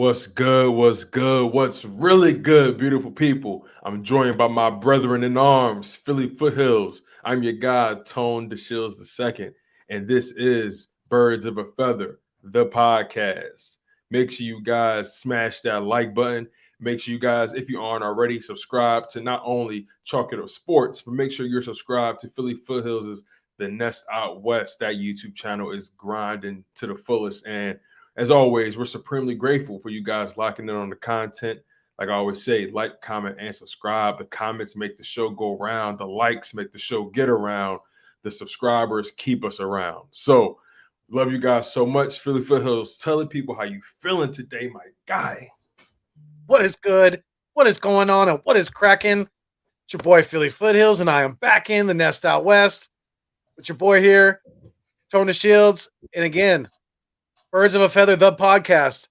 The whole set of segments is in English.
What's good? What's good? What's really good, beautiful people? I'm joined by my brethren in arms, Philly Foothills. I'm your guy, Tone DeShields II, and this is Birds of a Feather, the podcast. Make sure you guys smash that like button. Make sure you guys, if you aren't already, subscribe to not only Chalk It Up Sports, but make sure you're subscribed to Philly Foothills' The Nest Out West. That YouTube channel is grinding to the fullest, and as always, we're supremely grateful for you guys locking in on the content. Like I always say, like, comment, and subscribe. The comments make the show go around. The likes make the show get around. The subscribers keep us around. So, love you guys so much. Philly Foothills, telling people how you feeling today, my guy. What is good? What is going on? And what is cracking? It's your boy Philly Foothills, and I am back in the Nest Out West with your boy here, Tone DeShields. And again, Birds of a Feather, the podcast.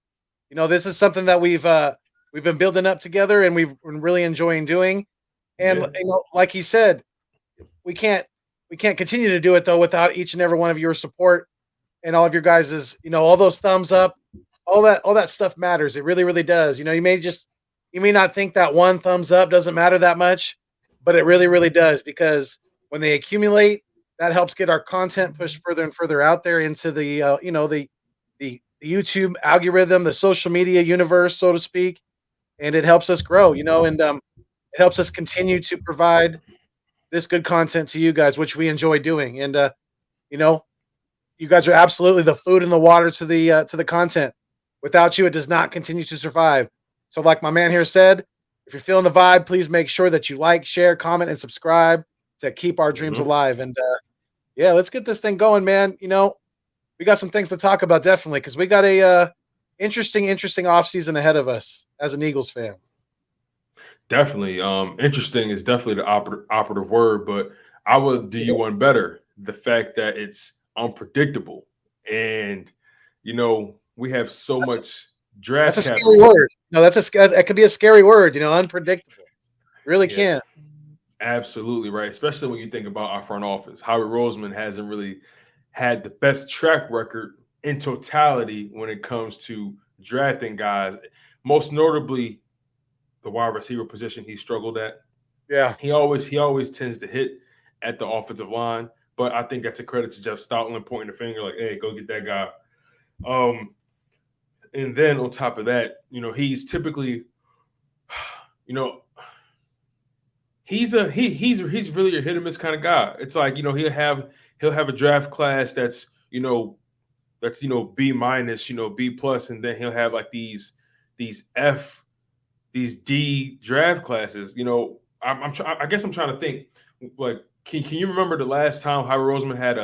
You know, this is something that we've been building up together, and we've been really enjoying doing. And Yeah. you know, like he said, we can't continue to do it though without each and every one of your support and all of your guys's, all those thumbs up, all that stuff matters. It really, really does. You know, you may not think that one thumbs up doesn't matter that much, but it really, really does, because when they accumulate, that helps get our content pushed further and further out there into the YouTube algorithm, the social media universe, so to speak, and it helps us grow, and it helps us continue to provide this good content to you guys, which we enjoy doing. And you know, you guys are absolutely the food and the water to the content. Without you, it does not continue to survive. So, like my man here said, if you're feeling the vibe, please make sure that you like, share, comment, and subscribe to keep our dreams alive. And yeah, let's get this thing going, man. We got some things to talk about, definitely, because we got a interesting offseason ahead of us as an Eagles fan. Definitely. Interesting is definitely the operative word, but I would do you one better. The fact that it's unpredictable. And, we have so That's, much that's draft a scary capital. word. No, that could be a scary word. Unpredictable. Really Yeah, can. absolutely right. Especially when you think about our front office. Howard Roseman hasn't really had the best track record in totality when it comes to drafting guys. Most notably, the wide receiver position he struggled at. Yeah. He always tends to hit at the offensive line, but I think that's a credit to Jeff Stoutland pointing the finger like, "Hey, go get that guy." Um, and then on top of that, he's typically, you know, he's really a hit or miss kind of guy. It's like he'll have a draft class that's B minus, B plus, and then he'll have like these F these D draft classes. I guess I'm trying to think. Like, can you remember the last time Howard Roseman had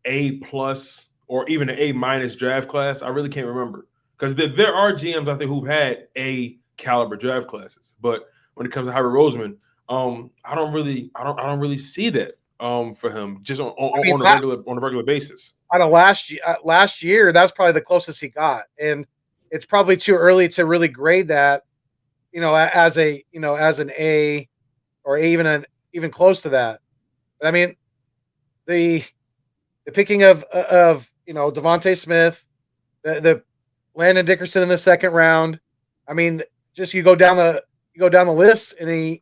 A plus or even an A minus draft class? I really can't remember, because there are GMs out there who've had A caliber draft classes, but when it comes to Howard Roseman, I don't really see that for him just on, I mean, on a regular basis. out of last year, that's probably the closest he got, and it's probably too early to really grade that. As an A, or even close to that. But I mean, the the picking of Devontae Smith, the Landon Dickerson in the second round. I mean, just you go down the list, and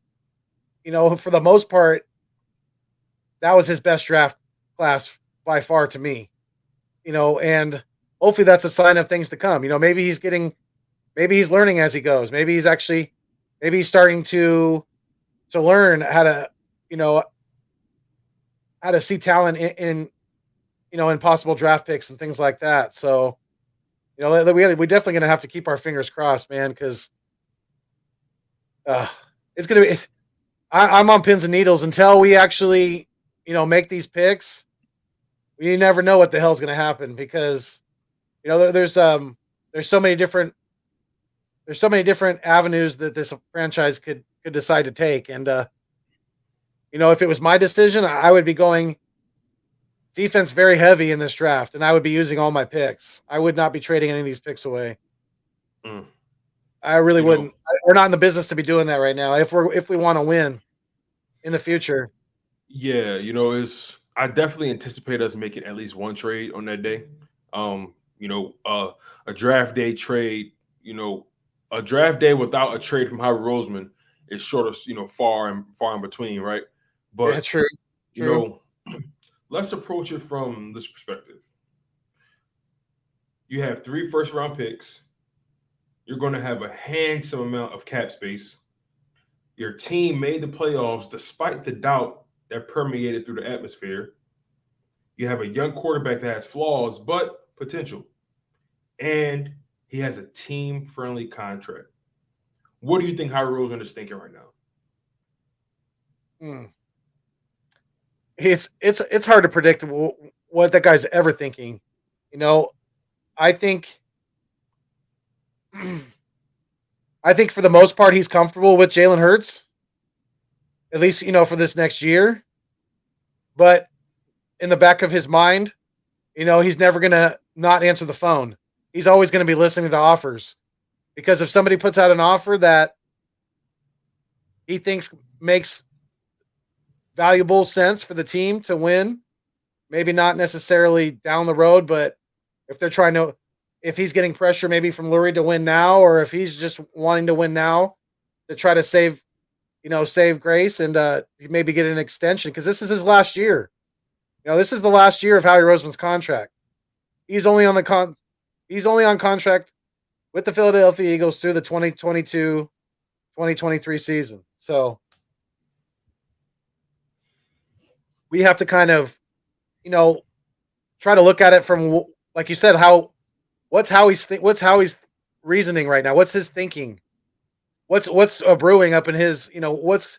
for the most part, that was his best draft class by far to me. And hopefully that's a sign of things to come. Maybe he's learning as he goes. Maybe he's starting to learn you know, how to see talent in possible draft picks and things like that. So, we definitely gonna have to keep our fingers crossed, man, because uh, it's gonna be. I'm on pins and needles until we actually, make these picks. You never know what the hell's gonna happen, because there's so many different avenues that this franchise could decide to take. And if it was my decision, I would be going defense very heavy in this draft, and I would be using all my picks. I would not be trading any of these picks away. Mm. I really You know, wouldn't. We're not in the business to be doing that right now. If we want to win in the future. yeah, I definitely anticipate us making at least one trade on that day. A draft day trade, You know, a draft day without a trade from Howard Roseman is sort of, far and between, right? Yeah, But true. you know, let's approach it from this perspective. You have 3 first round picks. You're going to have a handsome amount of cap space. Your team made the playoffs despite the doubt that permeated through the atmosphere. You have a young quarterback that has flaws but potential. And he has a team friendly contract. What do you think Howard Roseman is thinking right now? Mm. It's hard to predict what that guy's ever thinking. You know, I think I think for the most part he's comfortable with Jalen Hurts, at least for this next year. But in the back of his mind, he's never gonna not answer the phone. He's always gonna be listening to offers because if somebody puts out an offer that he thinks makes valuable sense for the team to win, maybe not necessarily down the road, but if they're trying to, if he's getting pressure maybe from Lurie to win now, or if he's just wanting to win now to try to save grace and maybe get an extension because this is his last year. This is the last year of Howie Roseman's contract. He's only on he's only on contract with the Philadelphia Eagles through the 2022-2023 season. So we have to kind of, try to look at it from, like you said, what's Howie's reasoning right now? What's his thinking? What's brewing up in his, what's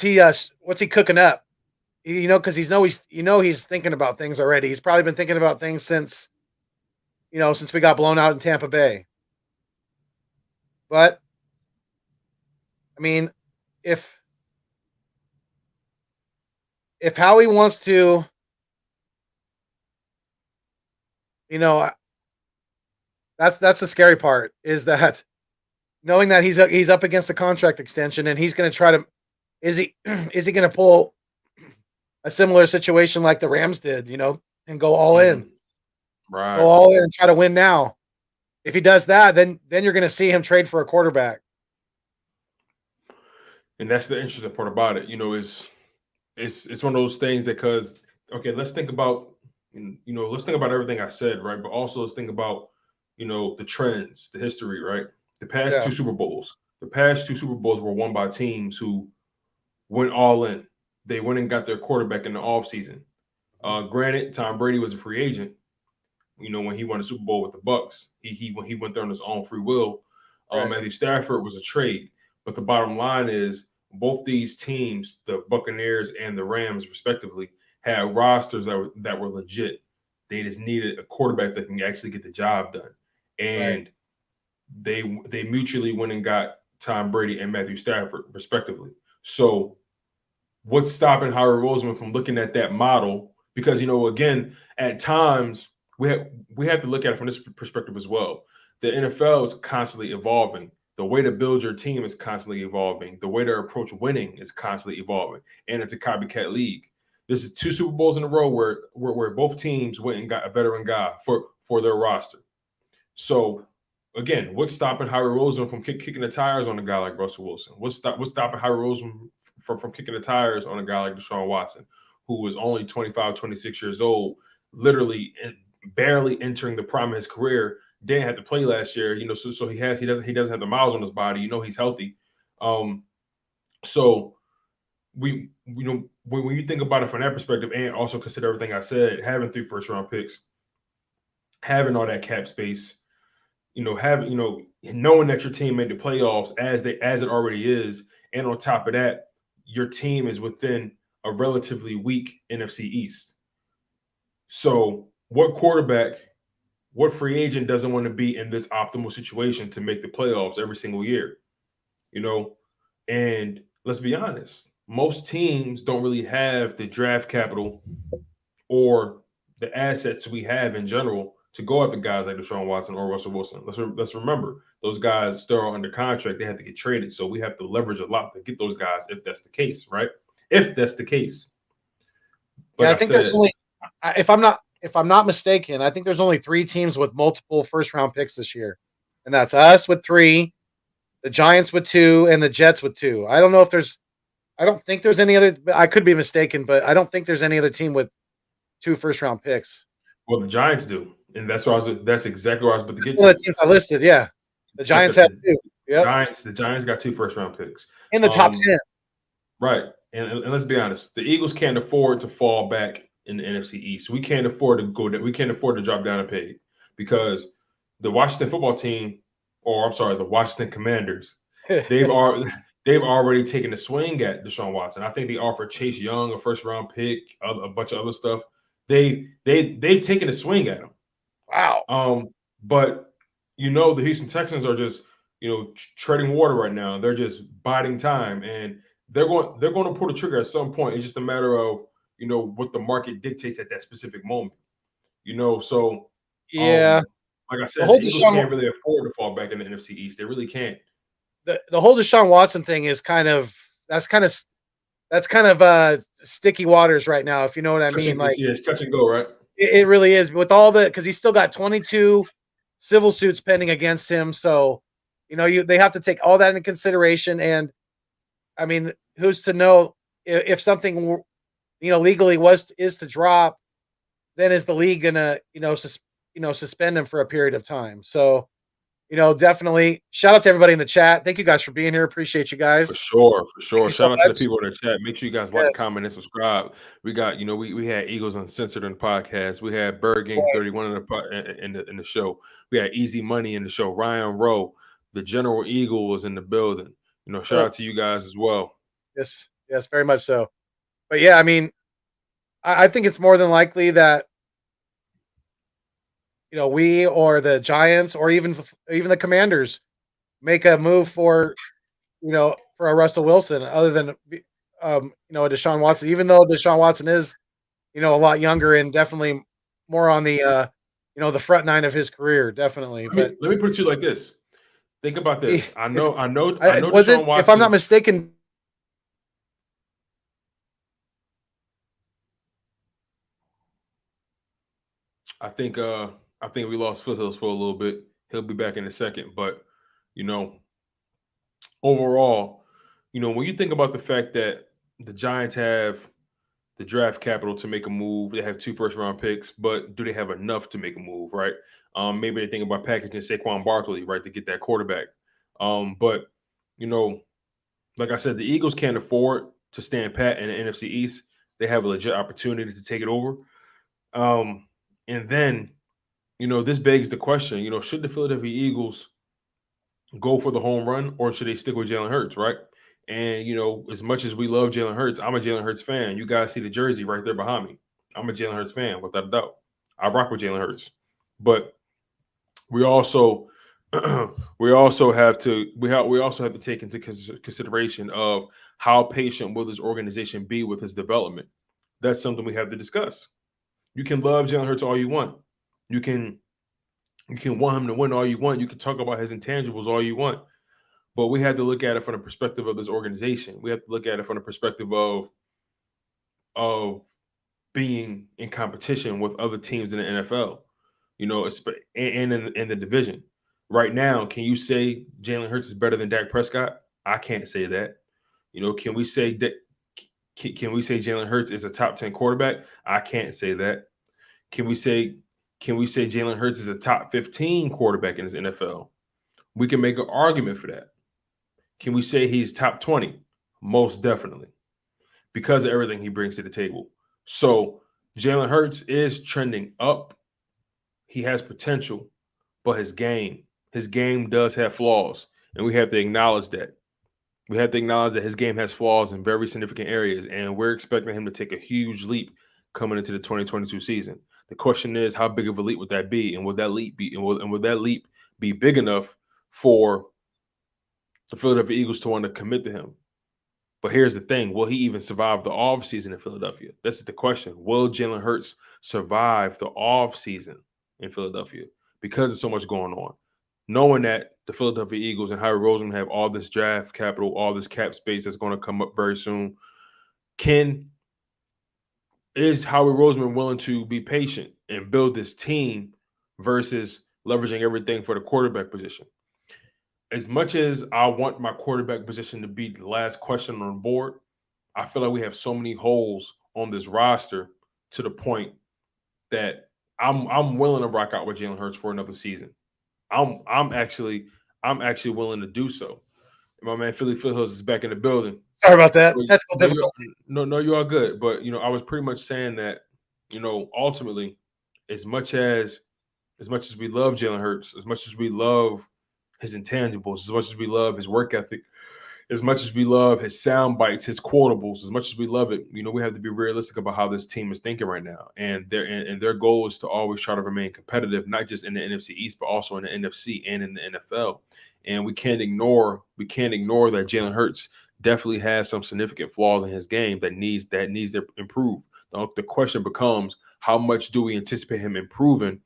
he cooking up? Because he's thinking about things already. He's probably been thinking about things since we got blown out in Tampa Bay. But I mean, if Howie wants to, that's the scary part is that knowing that he's up against a contract extension and he's going to try to, is he going to pull a similar situation like the Rams did, and go all in, right? Go all in and try to win now. If he does that, then you're going to see him trade for a quarterback. And that's the interesting part about it. It's one of those things that let's think about everything I said, right? But also let's think about the trends, the history, right? The past 2 Super Bowls. The past 2 Super Bowls were won by teams who went all in. They went and got their quarterback in the offseason. Granted, Tom Brady was a free agent. When he won the Super Bowl with the Bucks, when he went there on his own free will. Right. Matthew Stafford was a trade. But the bottom line is both these teams, the Buccaneers and the Rams, respectively, had rosters that were legit. They just needed a quarterback that can actually get the job done. And they mutually went and got Tom Brady and Matthew Stafford, respectively. So what's stopping Howard Roseman from looking at that model? Because, again, at times we have to look at it from this perspective as well. The NFL is constantly evolving. The way to build your team is constantly evolving. The way to approach winning is constantly evolving. And it's a copycat league. This is 2 Super Bowls in a row where both teams went and got a veteran guy for their roster. So, again, what's stopping Howard Roseman from kicking the tires on a guy like Russell Wilson? What's stopping Howard Roseman from kicking the tires on a guy like Deshaun Watson, who was only 25, 26 years old, literally barely entering the prime of his career? Didn't have to play last year, so he doesn't have the miles on his body. He's healthy. So when you think about it from that perspective, and also consider everything I said, having 3 first round picks, having all that cap space, knowing that your team made the playoffs as it already is, and on top of that, your team is within a relatively weak NFC East. So what quarterback, what free agent doesn't want to be in this optimal situation to make the playoffs every single year? And let's be honest, most teams don't really have the draft capital or the assets we have in general to go after guys like Deshaun Watson or Russell Wilson. Let's remember, those guys still are under contract. They have to get traded. So we have to leverage a lot to get those guys if that's the case, right? If that's the case. But I think there's only, if I'm not mistaken, I think there's only 3 teams with multiple first round picks this year. and that's us with 3, the Giants with 2, and the Jets with 2. I don't think there's any other. I could be mistaken, but I don't think there's any other team with 2 first-round picks. Well, the Giants do, and that's exactly what I was about to get One of to. the teams I listed, yeah. The Giants Because have the 2. Yep. Giants got 2 first-round picks. In the top 10. Right, and let's be honest, the Eagles can't afford to fall back in the NFC East. We can't afford to go. We can't afford to drop down a peg because the Washington football team, or I'm sorry, the Washington Commanders, they've already taken a swing at Deshaun Watson. I think they offered Chase Young a first-round pick, a bunch of other stuff. They've taken a swing at him. Wow. But the Houston Texans are just treading water right now. They're just biding time, and they're going to pull the trigger at some point. It's just a matter of what the market dictates at that specific moment. So Yeah. like I The said, whole the Eagles Deshaun can't really afford to fall back in the NFC East. They really can't. the whole Deshaun Watson thing is kind of sticky waters right now, if you know what I mean. Like It's touch and go, right? it really is with all because he's still got 22 civil suits pending against him. So, they have to take all that into consideration. And I mean, who's to know if something, legally is to drop, then is the league gonna, suspend him for a period of time. So, definitely shout out to everybody in the chat. Thank you guys for being here. Appreciate you guys. For sure. Thank you so Shout out to the much. people in the chat. Make sure you guys like, comment, and subscribe. We got, we had Eagles Uncensored in the podcast. We had Bird Gang 31 in the show. We had Easy Money in the show. Ryan Rowe, the General Eagle, was in the building. Shout out to you guys as well. Yes, very much so. But yeah, I mean, I think it's more than likely that we or the Giants or even the Commanders make a move for a Russell Wilson, other than a Deshaun Watson. Even though Deshaun Watson is a lot younger and definitely more on the the front nine of his career, definitely. Let me put it to you like this. Think about this. I know Deshaun Watson. If I'm not mistaken. I think we lost Foothills for a little bit. He'll be back in a second, but overall, when you think about the fact that the Giants have the draft capital to make a move, they have 2 first-round picks, but do they have enough to make a move, right? Maybe they think about packaging Saquon Barkley, right, to get that quarterback. But like I said, the Eagles can't afford to stand pat in the NFC East. They have a legit opportunity to take it over. And then, this begs the question, should the Philadelphia Eagles go for the home run or should they stick with Jalen Hurts, right? And, as much as we love Jalen Hurts, I'm a Jalen Hurts fan. You guys see the jersey right there behind me. I'm a Jalen Hurts fan, without a doubt. I rock with Jalen Hurts. But we also have to take into consideration of how patient will this organization be with his development. That's something we have to discuss. You can love Jalen Hurts all you want. You can want him to win all you want. You can talk about his intangibles all you want. But we have to look at it from the perspective of this organization. We have to look at it from the perspective of being in competition with other teams in the NFL, and in the division. Right now, can you say Jalen Hurts is better than Dak Prescott? I can't say that. Can we say that? Can we say Jalen Hurts is a top 10 quarterback? I can't say that. Can we say Jalen Hurts is a top 15 quarterback in his NFL? We can make an argument for that. Can we say he's top 20? Most definitely, because of everything he brings to the table. So Jalen Hurts is trending up. He has potential, but his game does have flaws, and we have to acknowledge that. We have to acknowledge that his game has flaws in very significant areas, and we're expecting him to take a huge leap coming into the 2022 season. The question is, how big of a leap would that be, and would that leap be big enough for the Philadelphia Eagles to want to commit to him? But here's the thing. Will he even survive the offseason in Philadelphia? That's the question. Will Jalen Hurts survive the offseason in Philadelphia? Because there's so much going on. Knowing that the Philadelphia Eagles and Howie Roseman have all this draft capital, all this cap space that's going to come up very soon, is Howie Roseman willing to be patient and build this team versus leveraging everything for the quarterback position? as much as I want my quarterback position to be the last question on the board, I feel like we have so many holes on this roster to the point that I'm willing to rock out with Jalen Hurts for another season. I'm I'm actually I'm actually willing to do so. My man Philly Foothills is back in the building. Sorry about that. Technical No, you difficulties. no, you are good. But I was pretty much saying that, ultimately, as much as we love Jalen Hurts, as much as we love his intangibles, as much as we love his work ethic, as much as we love his sound bites, his quotables, as much as we love it, we have to be realistic about how this team is thinking right now. And their goal is to always try to remain competitive, not just in the NFC East, but also in the NFC and in the NFL. And we can't ignore that Jalen Hurts definitely has some significant flaws in his game that needs to improve. The question becomes, how much do we anticipate him improving,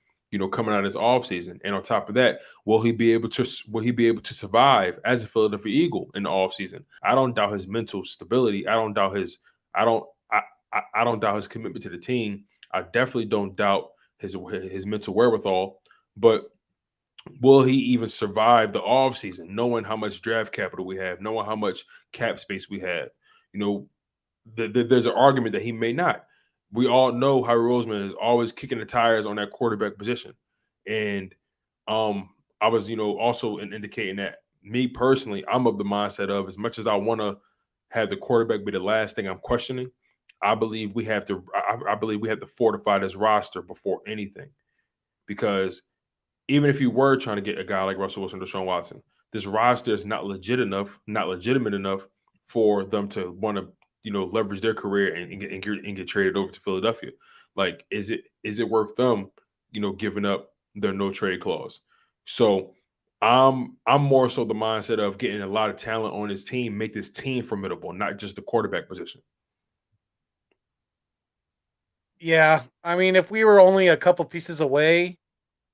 coming out of this offseason? And on top of that, will he be able to survive as a Philadelphia Eagle in the offseason? I don't doubt his mental stability. I don't I don't doubt his commitment to the team. I definitely don't doubt his mental wherewithal. But will he even survive the offseason, knowing how much draft capital we have, knowing how much cap space we have? You know, there's an argument that he may not. We all know how Roseman is always kicking the tires on that quarterback position. And I was, also indicating that, me personally, I'm of the mindset of, as much as I want to have the quarterback be the last thing I'm questioning, I believe we have to fortify this roster before anything. Because even if you were trying to get a guy like Russell Wilson, Deshaun Watson, this roster is not legitimate enough for them to want to, leverage their career and get traded over to Philadelphia. Like, is it worth them, giving up their no trade clause? So I'm more so the mindset of getting a lot of talent on his team, make this team formidable, not just the quarterback position. Yeah, I mean, if we were only a couple pieces away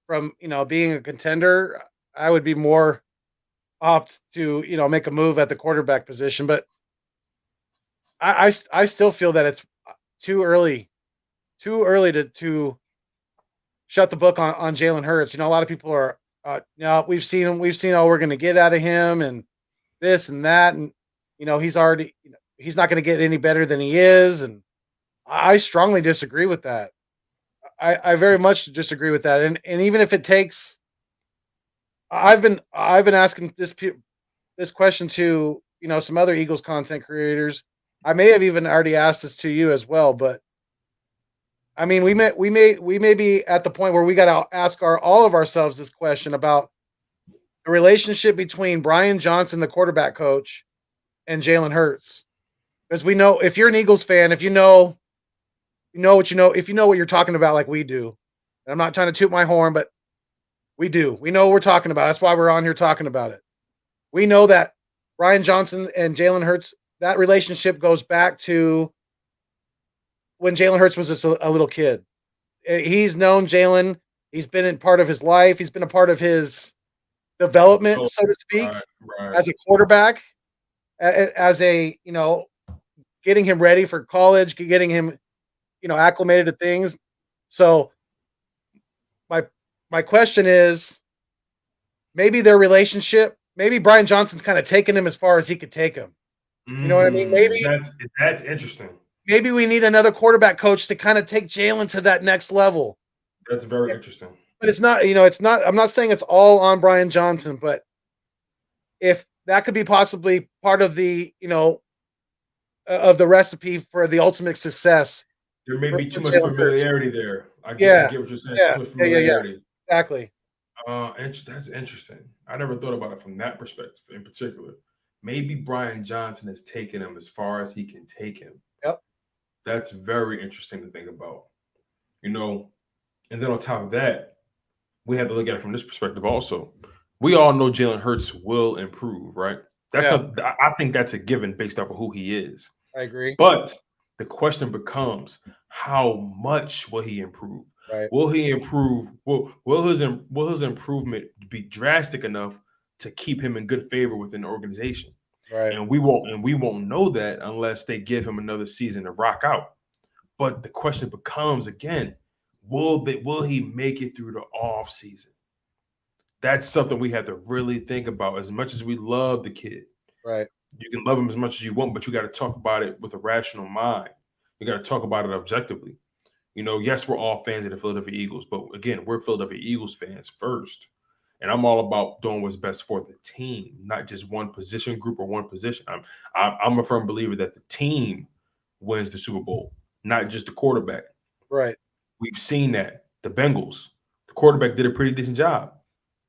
from being a contender, I would be more opt to make a move at the quarterback position. But I still feel that it's too early, too early to shut the book on Jalen Hurts. A lot of people are, we've seen him, we've seen all we're going to get out of him, and this and that, and he's already, he's not going to get any better than he is, and I strongly disagree with that. I very much disagree with that, and even if it takes, I've been asking this question to some other Eagles content creators. I may have even already asked this to you as well, but I mean, we may be at the point where we got to ask all of ourselves this question about the relationship between Brian Johnson, the quarterback coach, and Jalen Hurts. Because we know, if you're an Eagles fan, if if you know what you're talking about, like we do. And I'm not trying to toot my horn, but we do. We know what we're talking about. That's why we're on here talking about it. We know that Brian Johnson and Jalen Hurts, that relationship goes back to when Jalen Hurts was just a little kid. He's known Jalen. He's been in part of his life. He's been a part of his development, Oh, so to speak, right, right. as a quarterback, as a, getting him ready for college, getting him, acclimated to things. So my my question is, maybe their relationship, maybe Brian Johnson's kind of taken him as far as he could take him. You know what I mean? That's interesting. Maybe we need another quarterback coach to kind of take Jalen to that next level. That's very interesting. But it's not, it's not, I'm not saying it's all on Brian Johnson, but if that could be possibly part of the, of the recipe for the ultimate success There may for be too much Jalen Hurts. familiarity there. I Yeah, get what you're saying. yeah, Too much yeah. familiarity. Exactly. That's interesting. I never thought about it from that perspective in particular. Maybe Brian Johnson has taken him as far as he can take him. Yep. That's very interesting to think about. You know, and then on top of that, we have to look at it from this perspective also. We all know Jalen Hurts will improve, right? Yeah, I think that's a given based off of who he is. I agree. But the question becomes, how much will he improve? Right. Will he improve? Will his improvement be drastic enough to keep him in good favor within the organization? Right. And we won't know that unless they give him another season to rock out. But the question becomes again, will he make it through the off season? That's something we have to really think about. As much as we love the kid, Right. you can love him as much as you want, but you got to talk about it with a rational mind. You got to talk about it objectively. Yes, we're all fans of the Philadelphia Eagles, but again, we're Philadelphia Eagles fans first. And I'm all about doing what's best for the team, not just one position group or one position. I'm a firm believer that the team wins the Super Bowl, not just the quarterback. Right. We've seen that. The Bengals, the quarterback did a pretty decent job.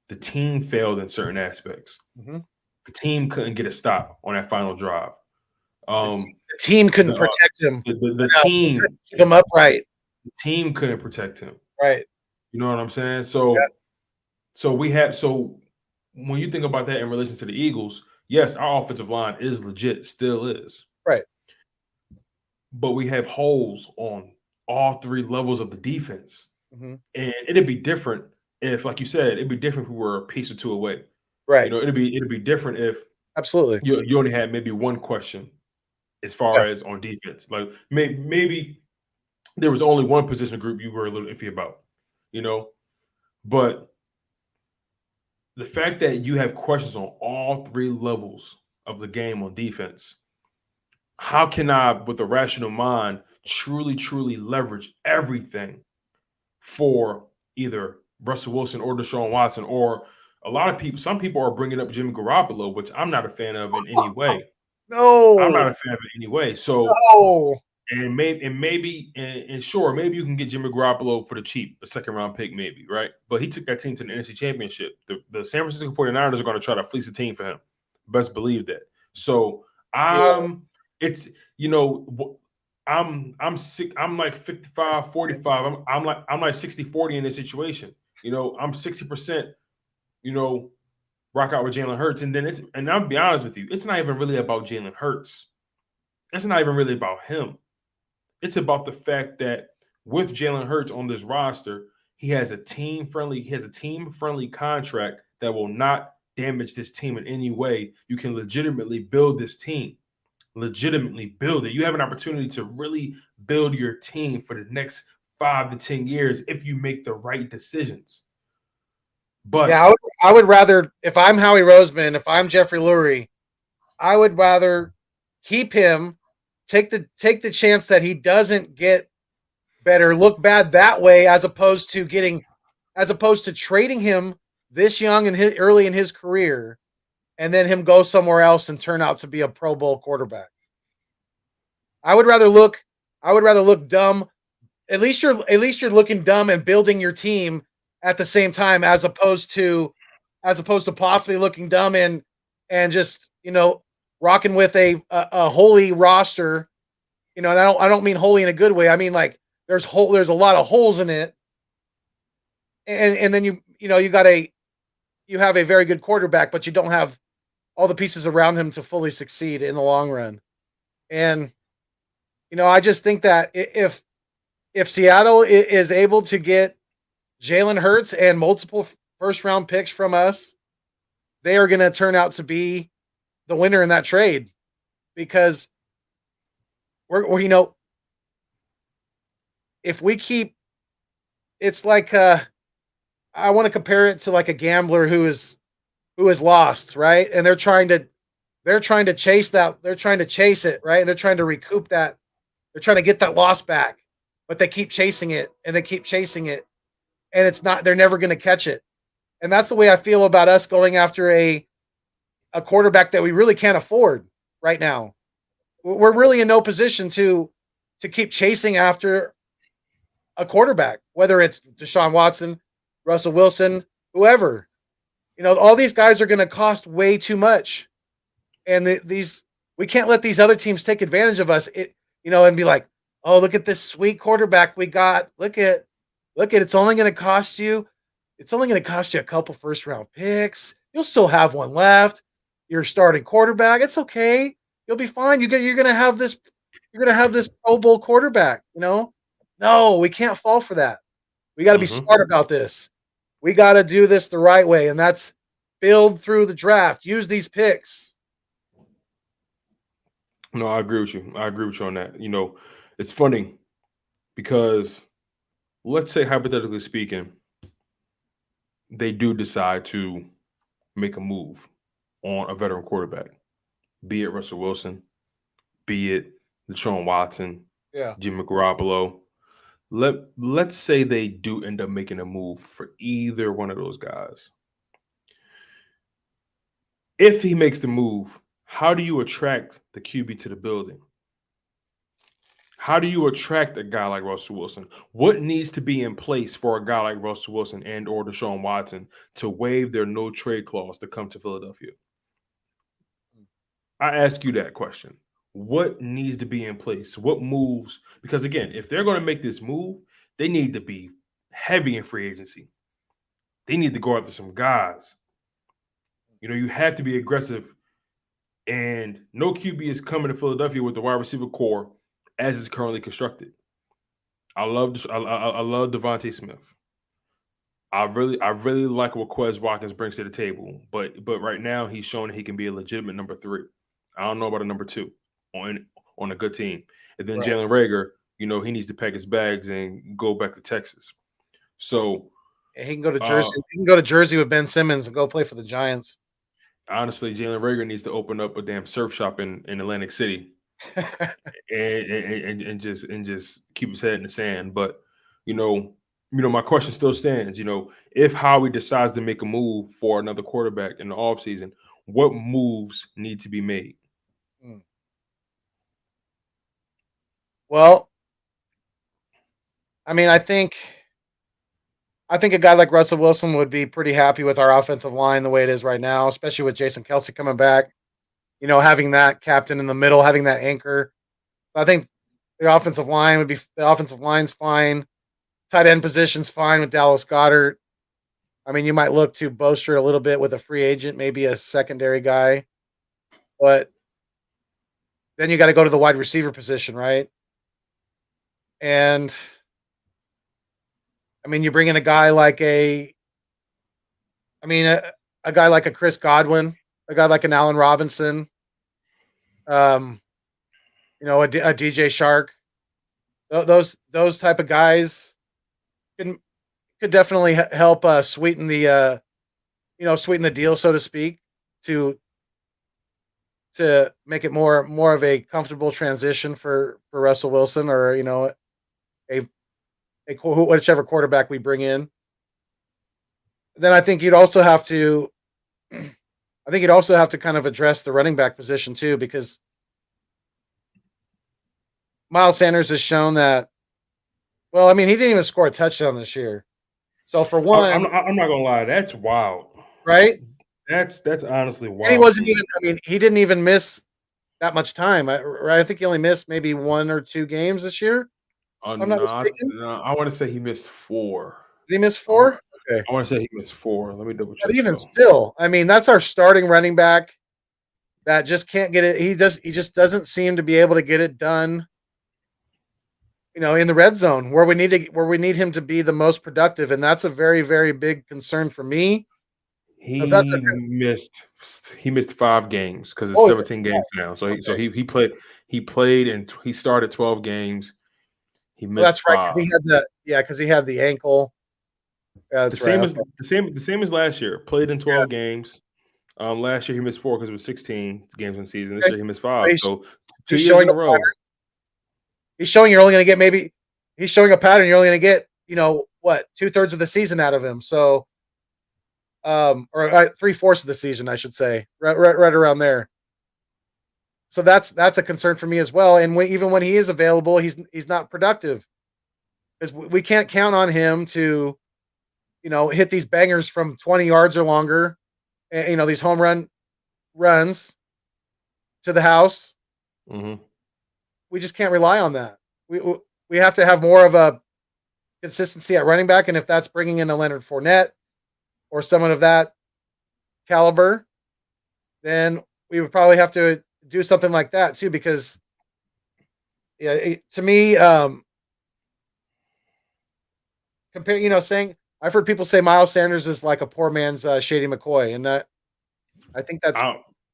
The team failed in certain aspects. Mm-hmm. The team couldn't get a stop on that final drive. The team couldn't protect him. The team Keep him upright. The team couldn't protect him. Right. You know what I'm saying? So, Yeah. so when you think about that in relation to the Eagles, yes, our offensive line is legit, still is. Right. But we have holes on all three levels of the defense. Mm-hmm. And it'd be different if, like you said, it'd be different if we were a piece or two away. Right. It'd be different if absolutely you only had maybe one question as far as on defense. Like maybe there was only one position group you were a little iffy about, but the fact that you have questions on all three levels of the game on defense, how can I, with a rational mind, truly, truly leverage everything for either Russell Wilson or Deshaun Watson, or some people are bringing up Jimmy Garoppolo, which I'm not a fan of in any way. No, I'm not a fan of it anyway. So, no. And maybe sure, maybe you can get Jimmy Garoppolo for the cheap, a second round pick, maybe, right? But he took that team to the NFC Championship. The San Francisco 49ers are going to try to fleece the team for him. Best believe that. So it's I'm sick. I'm like 55, 45. I'm like 60-40 in this situation. I'm 60%, rock out with Jalen Hurts. And I'll be honest with you, it's not even really about Jalen Hurts. It's not even really about him. It's about the fact that with Jalen Hurts on this roster, he has a team-friendly contract that will not damage this team in any way. You can legitimately build this team. Legitimately build it. You have an opportunity to really build your team for the next 5 to 10 years if you make the right decisions. But yeah, I would rather, if I'm Howie Roseman, if I'm Jeffrey Lurie, I would rather keep him, take the chance that he doesn't get better, look bad that way, as opposed to trading him this young and early in his career, and then him go somewhere else and turn out to be a Pro Bowl quarterback. I would rather look dumb. At least you're looking dumb and building your team at the same time, as opposed to possibly looking dumb and just rocking with a holy roster. And I don't mean holy in a good way. I mean, like, there's a lot of holes in it. And then you have a very good quarterback, but you don't have all the pieces around him to fully succeed in the long run. And I just think that if Seattle is able to get Jalen Hurts and multiple first round picks from us, they are going to turn out to be the winner in that trade, because we're if we keep, it's like I want to compare it to like a gambler who is lost, right? And they're trying to chase that, they're trying to chase it, right? And they're trying to recoup that, they're trying to get that loss back, but they keep chasing it and they keep chasing it, and they're never going to catch it. And that's the way I feel about us going after a quarterback that we really can't afford right now. We're really in no position to keep chasing after a quarterback, whether it's Deshaun Watson, Russell Wilson, whoever. All these guys are going to cost way too much, and we can't let these other teams take advantage of us. And be like, oh, look at this sweet quarterback we got. Look at it's only going to cost you a couple first round picks. You'll still have one left. You're starting quarterback. It's okay. You'll be fine. You're going to have this Pro Bowl quarterback. No, we can't fall for that. We got to be smart about this. We got to do this the right way, and that's build through the draft. Use these picks. No, I agree with you. I agree with you on that. It's funny because, let's say, hypothetically speaking, they do decide to make a move on a veteran quarterback, be it Russell Wilson, be it Deshaun Watson, Yeah. Jimmy Garoppolo. Let's say they do end up making a move for either one of those guys. If he makes the move, how do you attract the QB to the building? How do you attract a guy like Russell Wilson? What needs to be in place for a guy like Russell Wilson and or Deshaun Watson to waive their no trade clause to come to Philadelphia? I ask you that question. What needs to be in place? What moves? Because again, if they're going to make this move, they need to be heavy in free agency. They need to go after some guys. You have to be aggressive. And no QB is coming to Philadelphia with the wide receiver core as it's currently constructed. I love Devontae Smith. I really like what Quez Watkins brings to the table, but right now he's shown that he can be a legitimate number 3. I don't know about a number 2 on a good team. And then Right. Jalen Reagor, he needs to pack his bags and go back to Texas. So he can go to Jersey. He can go to Jersey with Ben Simmons and go play for the Giants. Honestly, Jalen Reagor needs to open up a damn surf shop in Atlantic City and just keep his head in the sand. But my question still stands. If Howie decides to make a move for another quarterback in the offseason, what moves need to be made? Well, I mean, I think a guy like Russell Wilson would be pretty happy with our offensive line the way it is right now, especially with Jason Kelce coming back. Having that captain in the middle, having that anchor. I think the offensive line's fine. Tight end position's fine with Dallas Goedert. I mean, you might look to bolster a little bit with a free agent, maybe a secondary guy. But then you got to go to the wide receiver position, right? And I mean, you bring in a guy like a guy like a Chris Godwin, a guy like an Allen Robinson, a DJ Shark. Those type of guys could definitely help sweeten the deal, so to speak, to make it more of a comfortable transition for Russell Wilson or whichever quarterback we bring in. Then I think you'd also have to kind of address the running back position too, because Miles Sanders has shown that. Well, I mean, he didn't even score a touchdown this year. So for one, I'm not gonna lie, that's wild, right? That's honestly wild. And he wasn't even. I mean, he didn't even miss that much time. I think he only missed maybe 1 or 2 games this year. I'm not mistaken. I want to say he missed 4. Did he miss 4? Okay. I want to say he missed 4. Let me double check. But even still, I mean, that's our starting running back that just can't get it. He just doesn't seem to be able to get it done. In the red zone where we need him to be the most productive, and that's a very, very big concern for me. He missed 5 games because it's 17 games now. So he played and he started 12 games. He missed. That's 5. Right, because he had the ankle. Yeah, the same as last year. Played in 12 games. Last year he missed 4 because it was 16 games in the season. This year he missed 5. So 2 years in a row. He's showing you're only going to get he's showing a pattern. You're only going to get 2/3 of the season out of him. So, or 3/4 of the season, I should say, right around there. So that's a concern for me as well. And even when he is available, he's not productive because we can't count on him to, hit these bangers from 20 yards or longer, and these home runs to the house. Mm-hmm. We just can't rely on that. We have to have more of a consistency at running back, and if that's bringing in a Leonard Fournette or someone of that caliber, then we would probably have to do something like that too. Because, to me, I've heard people say Miles Sanders is like a poor man's Shady McCoy, and that I think that's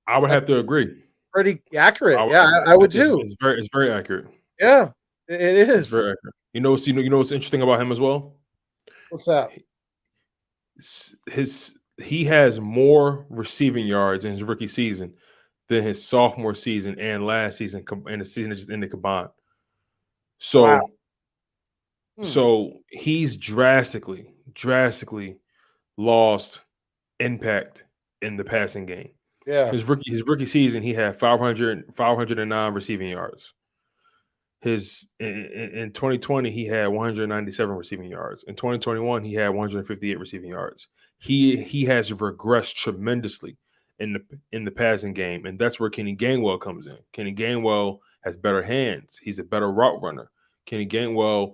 I would have to agree. Pretty accurate. I would too. It's very accurate. Yeah, it is. It's very accurate. You know what's interesting about him as well? What's that? he has more receiving yards in his rookie season than his sophomore season and last season and the season that just ended combined. Wow. So so he's drastically lost impact in the passing game. Yeah. His rookie season, he had 509 receiving yards. In 2020, he had 197 receiving yards. In 2021, he had 158 receiving yards. He has regressed tremendously in the passing game, and that's where Kenny Gainwell comes in. Kenny Gainwell has better hands. He's a better route runner. Kenny Gainwell,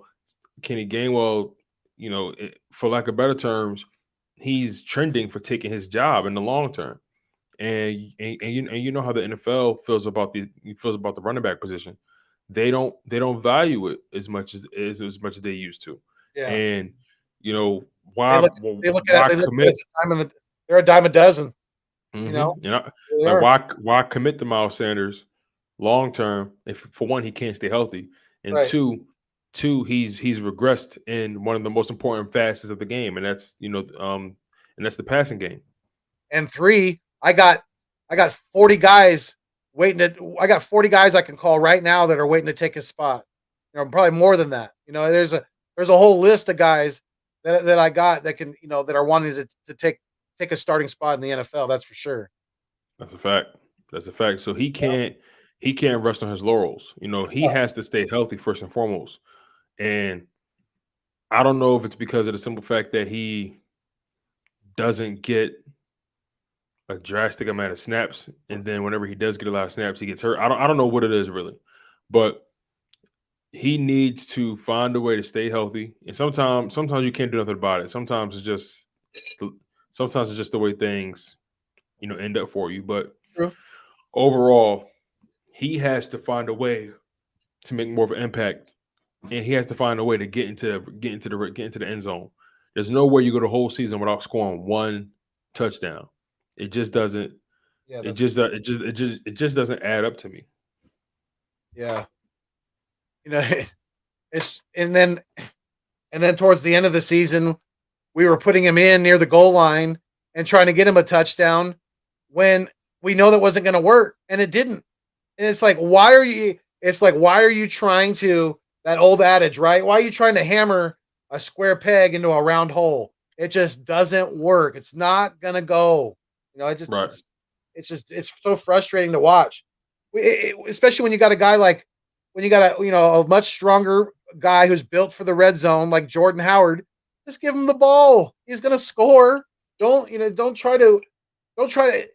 for lack of better terms, he's trending for taking his job in the long term. And you know how the NFL feels about the running back position. They don't value it as much as they used to. Yeah. And They look why they look at it commit? as they're a dime a dozen, you know? You know, They like are. why commit to Miles Sanders long term if for one he can't stay healthy, and Right. two he's regressed in one of the most important facets of the game, and that's the passing game. And 3, I got 40 guys I got 40 guys I can call right now that are waiting to take his spot. Probably more than that. There's a whole list of guys that I got that can, that are wanting to take a starting spot in the NFL. That's for sure. That's a fact. That's a fact. So he can't rest on his laurels. He Yeah. has to stay healthy first and foremost. And I don't know if it's because of the simple fact that he doesn't get a drastic amount of snaps, and then whenever he does get a lot of snaps, he gets hurt. I don't know what it is really, but he needs to find a way to stay healthy. And sometimes you can't do nothing about it. Sometimes it's just the way things end up for you. But True. overall, he has to find a way to make more of an impact, and he has to find a way to get into the end zone. There's no way you go the whole season without scoring one touchdown. It just doesn't. Yeah, It just doesn't add up to me. yeah. You know, it's and then towards the end of the season, we were putting him in near the goal line and trying to get him a touchdown when we know that wasn't going to work, and it didn't. And it's like, why are you trying to, that old adage, right? Why are you trying to hammer a square peg into a round hole? It just doesn't work. It's not going to go. Right. It's so frustrating to watch. Especially when you got a guy like, when you got a much stronger guy who's built for the red zone like Jordan Howard. Just give him the ball. He's going to score. Don't try to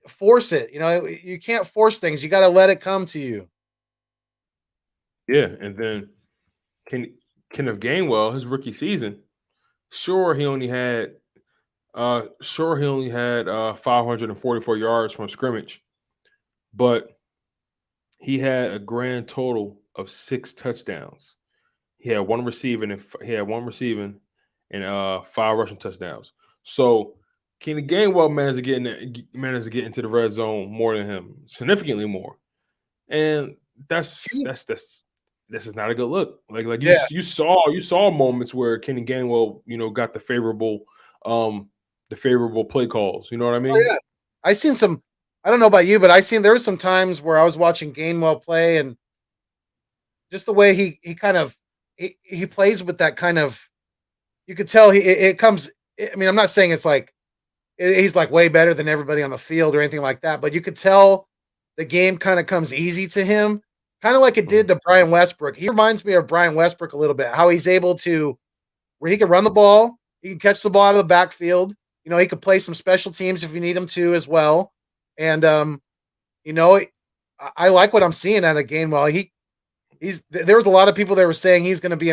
force it. You can't force things. You got to let it come to you. Yeah, and then Kenneth Gainwell, his rookie season, sure he only had 544 yards from scrimmage, but he had a grand total of 6 touchdowns. He had one receiving and 5 rushing touchdowns. So Kenny Gainwell managed to get into the red zone more than him, significantly more, and this is not a good look. Like Yeah. you saw moments where Kenny Gainwell got the favorable play calls. You know what I Oh mean? yeah. I seen some. I don't know about you, but there were some times where I was watching Gainwell play, and just the way he kind of he plays with that kind of, you could tell it comes. I mean, I'm not saying it's like he's like way better than everybody on the field or anything like that, but you could tell the game kind of comes easy to him, kind of like it did to Brian Westbrook. He reminds me of Brian Westbrook a little bit, how he's able to, where he can run the ball, he can catch the ball out of the backfield. He could play some special teams if you need him to as well. And I like what I'm seeing out of Gainwell. There was a lot of people that were saying he's going to be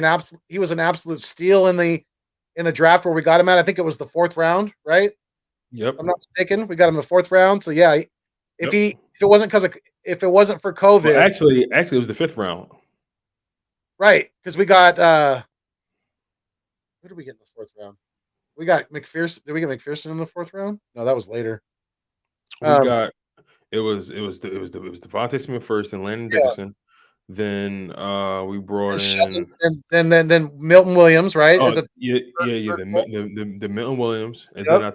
he was an absolute steal in the draft where we got him at. I think it was the 4th round, right? Yep. I'm not mistaken. We got him in the 4th round. So yeah, if Yep. if it wasn't for COVID, Well, actually, it was the 5th round. right? Because we got who did we get in the 4th round? We got McPherson. Did we get McPherson in the 4th round? No, that was later. We got it was Devontae Smith first and Landon Yeah. Dickerson. Then we brought And in then Milton Williams, right? At oh the yeah first goal. the Milton Williams, and then Yep. I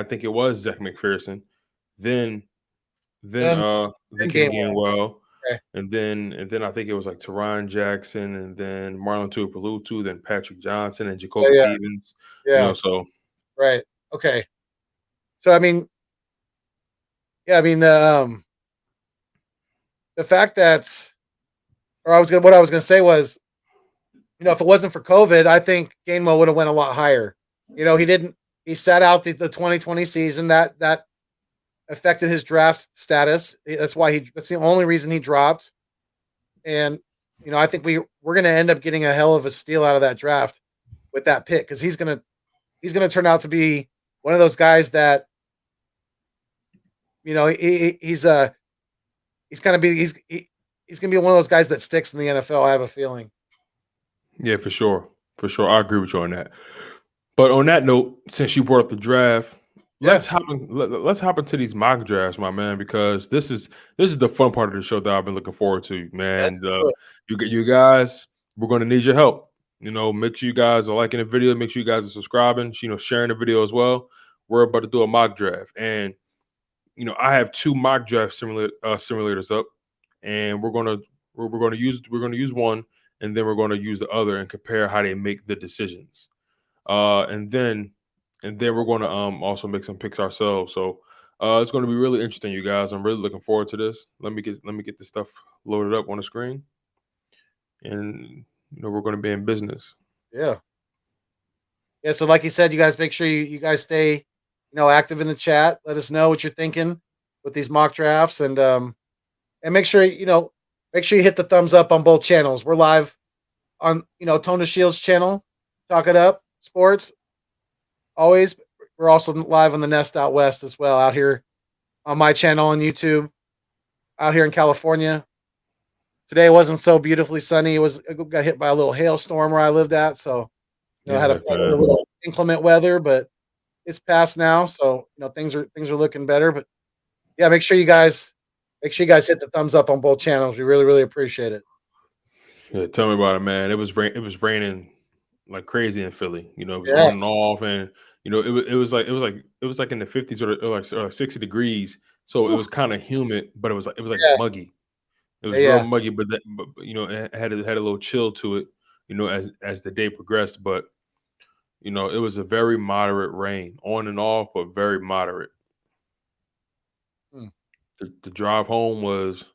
think it was Zach McPherson. Then Then then Kenny Gainwell. Gainwell, Okay. and then I think it was like Teron Jackson, and then Marlon Tuipulotu, then Patrick Johnson and Yeah, Jacoby yeah, Stevens. yeah. So Right. Okay. So I mean, yeah, I mean the fact that, or what I was gonna say was, if it wasn't for COVID, I think Gainwell would have went a lot higher. He didn't. He sat out the 2020 season. That affected his draft status. That's why That's the only reason he dropped. And I think we're going to end up getting a hell of a steal out of that draft with that pick, because he's gonna turn out to be one of those guys that he's gonna be he's gonna be one of those guys that sticks in the NFL. I have a feeling. yeah, for sure, I agree with you on that. But on that note, since you brought up the draft, Yeah, let's hop into these mock drafts, my man, because this is the fun part of the show that I've been looking forward to, man. let's do it. You guys, we're gonna need your help. Make sure you guys are liking the video. Make sure you guys are subscribing. Sharing the video as well. We're about to do a mock draft, and I have two mock draft simulators up, and we're gonna use one, and then we're gonna use the other and compare how they make the decisions. And then we're going to also make some picks ourselves. So it's going to be really interesting, you guys. I'm really looking forward to this. Let me get this stuff loaded up on the screen, and we're going to be in business. Yeah. Yeah. So, like you said, you guys make sure you guys stay, active in the chat. Let us know what you're thinking with these mock drafts, and make sure you hit the thumbs up on both channels. We're live on Tone DeShields channel, Talk It Up Sports. Always. We're also live on the Nest out west as well, out here on my channel on YouTube, out here in California. Today wasn't so beautifully sunny. It got hit by a little hailstorm where I lived at, so I had a little inclement weather, but it's past now, so things are looking better. But yeah, make sure you guys hit the thumbs up on both channels. We really, really appreciate it. Yeah, tell me about it, man. It was raining like crazy in Philly. It was Yeah. on and off, and it was like in the 50s or 60 degrees. So it was kind of humid, but it was like Yeah. muggy. It was Yeah. real muggy, but it had a little chill to it, as the day progressed. But it was a very moderate rain, on and off, but very moderate. Hmm. The drive home was,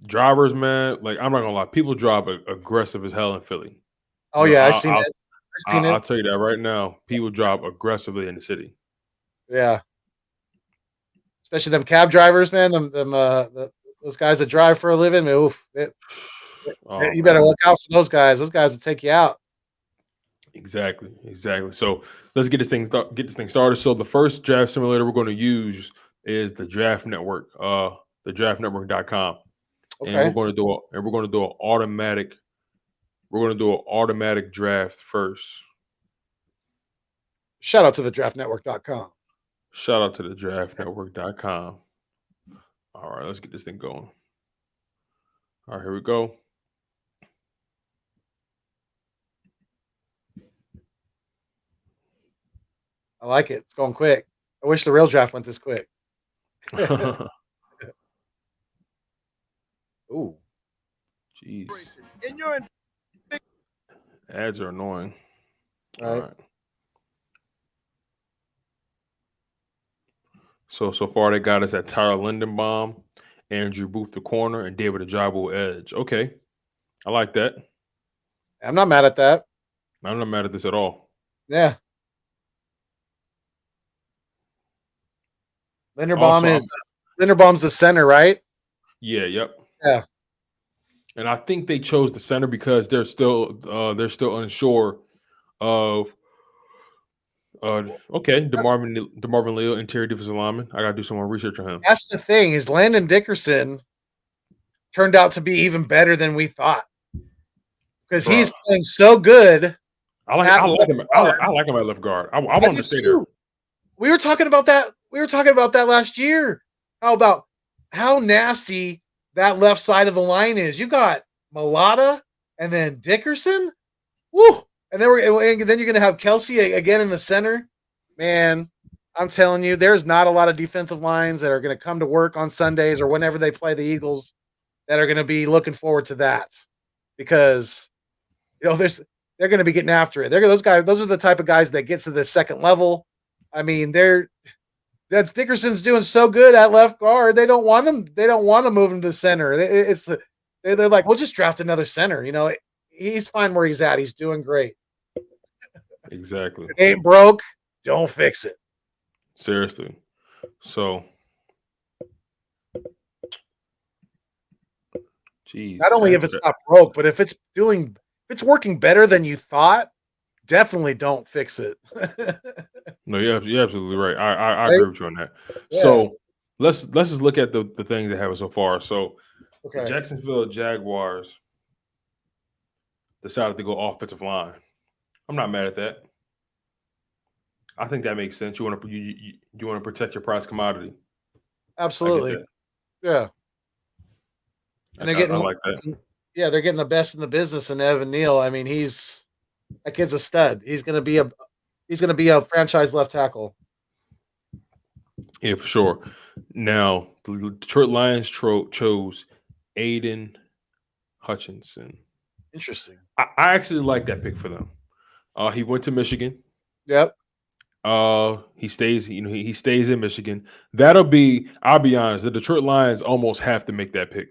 drivers, man. Like, I'm not gonna lie, people drive aggressive as hell in Philly. Oh yeah, I've seen it. I'll tell you that right now. People drive aggressively in the city. Yeah. Especially them cab drivers, man. Those guys that drive for a living. Oof. You better look out for those guys. Those guys will take you out. Exactly. So let's get this thing started. So the first draft simulator we're going to use is the Draft Network, the draftnetwork.com. Okay. And we're going to do an automatic. We're going to do an automatic draft first. Shout out to the draftnetwork.com. Shout out to the draftnetwork.com. All right, let's get this thing going. All right, here we go. I like it. It's going quick. I wish the real draft went this quick. Ooh. Jeez. Ads are annoying. All right. So far they got us at Tyler Linderbaum, Andrew Booth the corner, and David Ojabo edge. Okay. I like that. I'm not mad at that. I'm not mad at this at all. Yeah. Linderbaum's the center, right? Yeah, yep. Yeah. And I think they chose the center because they're still unsure of Marvin Lille, interior defensive lineman. I gotta do some more research on him. That's the thing, is Landon Dickerson turned out to be even better than we thought. Because he's playing so good. I like him at left guard. I want to stay there. We were talking about that last year. How nasty that left side of the line is. You got Mulata and then Dickerson. Woo! And then you're going to have Kelsey again in the center. Man, I'm telling you, there's not a lot of defensive lines that are going to come to work on Sundays or whenever they play the Eagles that are going to be looking forward to that, because they're going to be getting after it. Those are the type of guys that get to the second level. I mean, that's Dickerson's doing so good at left guard. They don't want him. They don't want to move him to center. They're like, we'll just draft another center. He's fine where he's at. He's doing great. Exactly. If it ain't broke, don't fix it. Seriously. So, geez. Not only if it's not broke, but if it's working better than you thought, definitely don't fix it. No, you're absolutely right. I agree with you on that. Yeah. So let's just look at the things that happened so far. So the Jacksonville Jaguars decided to go offensive line. I'm not mad at that. I think that makes sense. You want to protect your prize commodity. Absolutely. Yeah. And they're getting, I like that. Yeah, they're getting the best in the business in Evan Neal. I mean, that kid's a stud. He's going to be a franchise left tackle. Yeah, for sure. Now, the Detroit Lions chose Aiden Hutchinson. Interesting. I actually like that pick for them. He went to Michigan. Yep. He stays. He stays in Michigan. I'll be honest. The Detroit Lions almost have to make that pick.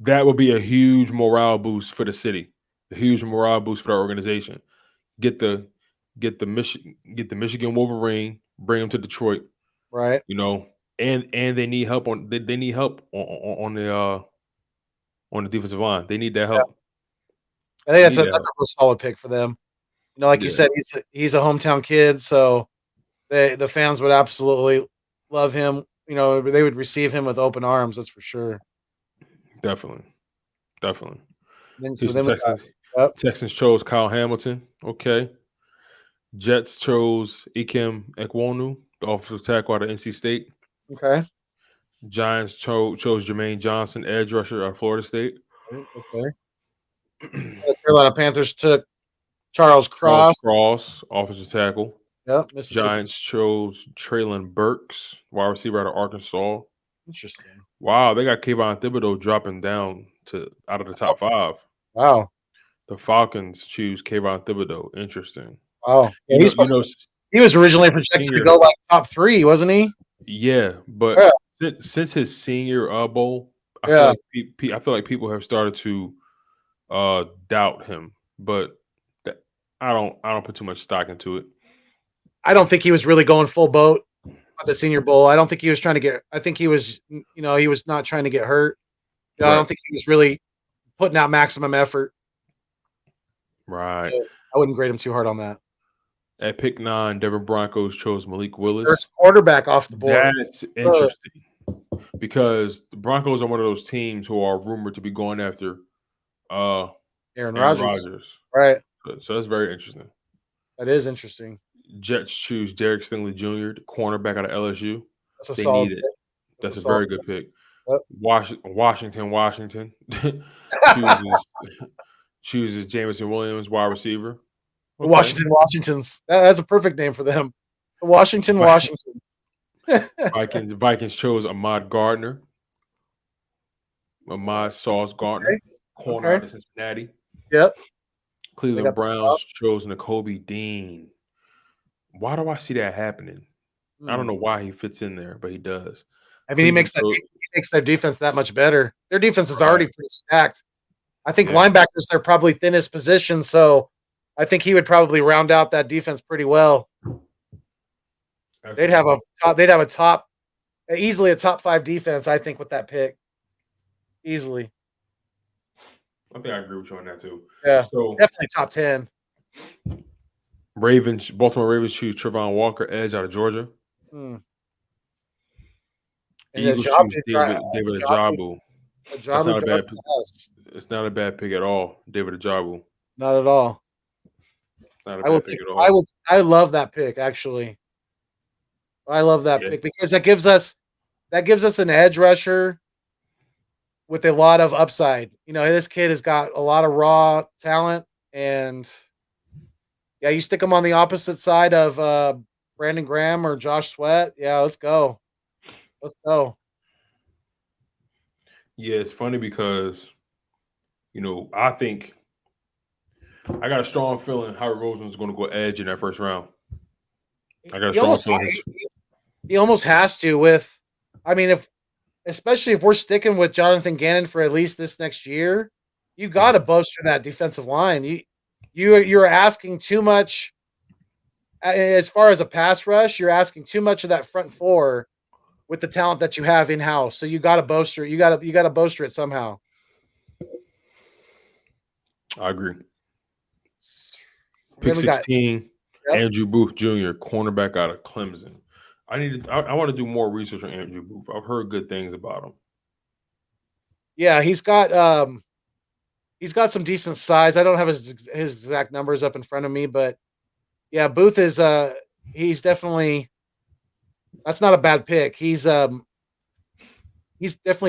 That would be a huge morale boost for the city. A huge morale boost for the organization. Get the Michigan Wolverine. Bring them to Detroit. Right. And they need help on the defensive line. They need that help. Yeah. I think that's a real solid pick for them. Like you said, he's a hometown kid, so the fans would absolutely love him. They would receive him with open arms. That's for sure. Definitely. Texans chose Kyle Hamilton. Okay. Jets chose Ikem Ekwonu, the offensive tackle out of NC State. Okay. Giants chose Jermaine Johnson, edge rusher out of Florida State. Okay. The Carolina Panthers took Charles Cross, offensive tackle. Yep. Giants chose Traylon Burks, wide receiver out of Arkansas. Interesting. Wow, they got Kayvon Thibodeau dropping down out of the top 5. Wow. The Falcons choose Kayvon Thibodeau. Interesting. Wow. Yeah, he was originally projected to go like top 3, wasn't he? Yeah, but since his senior bowl, I feel like people have started to doubt him. But I don't put too much stock into it. I don't think he was really going full boat at the Senior Bowl. I don't think he was trying to get. I think he was, he was not trying to get hurt. Right. I don't think he was really putting out maximum effort. Right. So I wouldn't grade him too hard on that. At pick 9, Denver Broncos chose Malik Willis. First quarterback off the board. That's interesting because the Broncos are one of those teams who are rumored to be going after Aaron Rodgers. Right. So that's very interesting. That is interesting. Jets choose Derek Stingley Jr., the cornerback out of LSU. That's a solid pick. That's a very good pick. Yep. Washington chooses Jameson Williams, wide receiver. Okay. Washingtons. That's a perfect name for them. The Washingtons. Vikings chose Ahmad Sauce Gardner, corner out of Cincinnati. Yep. Cleveland Browns chose Nakobe Dean. Why do I see that happening? I don't know why he fits in there, but he does. I mean, he makes their defense that much better. Their defense is already pretty stacked. I think linebackers, they're probably thinnest position, so I think he would probably round out that defense pretty well. They'd have easily a top 5 defense, I think, with that pick. Easily. I think I agree with you on that too. Yeah, so definitely top 10. Baltimore Ravens choose Trevon Walker, edge out of Georgia. Eagles choose David Ajabu. That's not a bad pick. It's not a bad pick at all. David Ajabu. Not at all. Not a bad pick at all. I love that pick, actually. I love that pick because that gives us an edge rusher with a lot of upside. This kid has got a lot of raw talent, and yeah, you stick him on the opposite side of Brandon Graham or Josh Sweat. Yeah, let's go. Let's go. Yeah, it's funny because I think I got a strong feeling Howard Roseman's going to go edge in that first round. I got a He strong almost feeling. he almost has to especially if we're sticking with Jonathan Gannon for at least this next year, you got to bolster that defensive line. You're asking too much as far as a pass rush. You're asking too much of that front four with the talent that you have in house. So you got to bolster. You got to bolster it somehow. I agree. Then Pick we got 16, yep. Andrew Booth Jr., cornerback out of Clemson. I want to do more research on Andrew Booth. I've heard good things about him. Yeah, he's got some decent size. I don't have his exact numbers up in front of me, but yeah, Booth is he's definitely, that's not a bad pick. He's definitely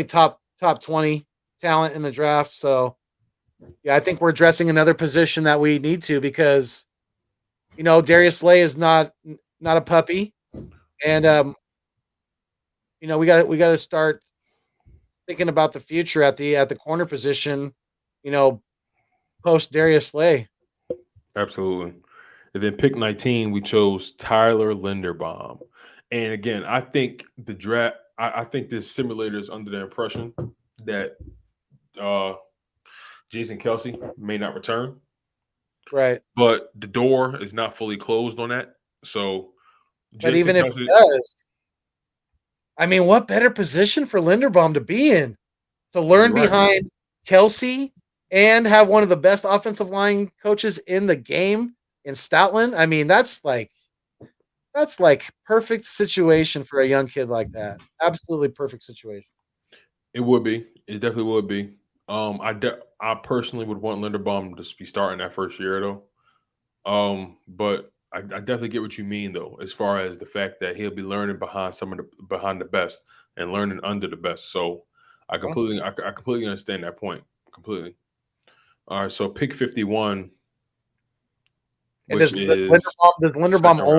top 20 talent in the draft. So yeah, I think we're addressing another position that we need to, because Darius Slay is not a puppy, and we got to start thinking about the future at the corner position, post Darius Slay. Absolutely. And then pick 19, we chose Tyler Linderbaum. And again, I think the draft, I think this simulator is under the impression that Jason Kelsey may not return. Right. But the door is not fully closed on that. So But Jason even if Kelsey, he does, what better position for Linderbaum to be in? To learn right. behind Kelsey and have one of the best offensive line coaches in the game in Stoutland. That's like perfect situation for a young kid like that. Absolutely perfect situation. It would be. It definitely would be. I personally would want Linderbaum to be starting that first year though. But I definitely get what you mean though, as far as the fact that he'll be learning behind the best and learning under the best. So I completely understand that point completely. All right, so pick 51, And which is Does Linderbaum second round.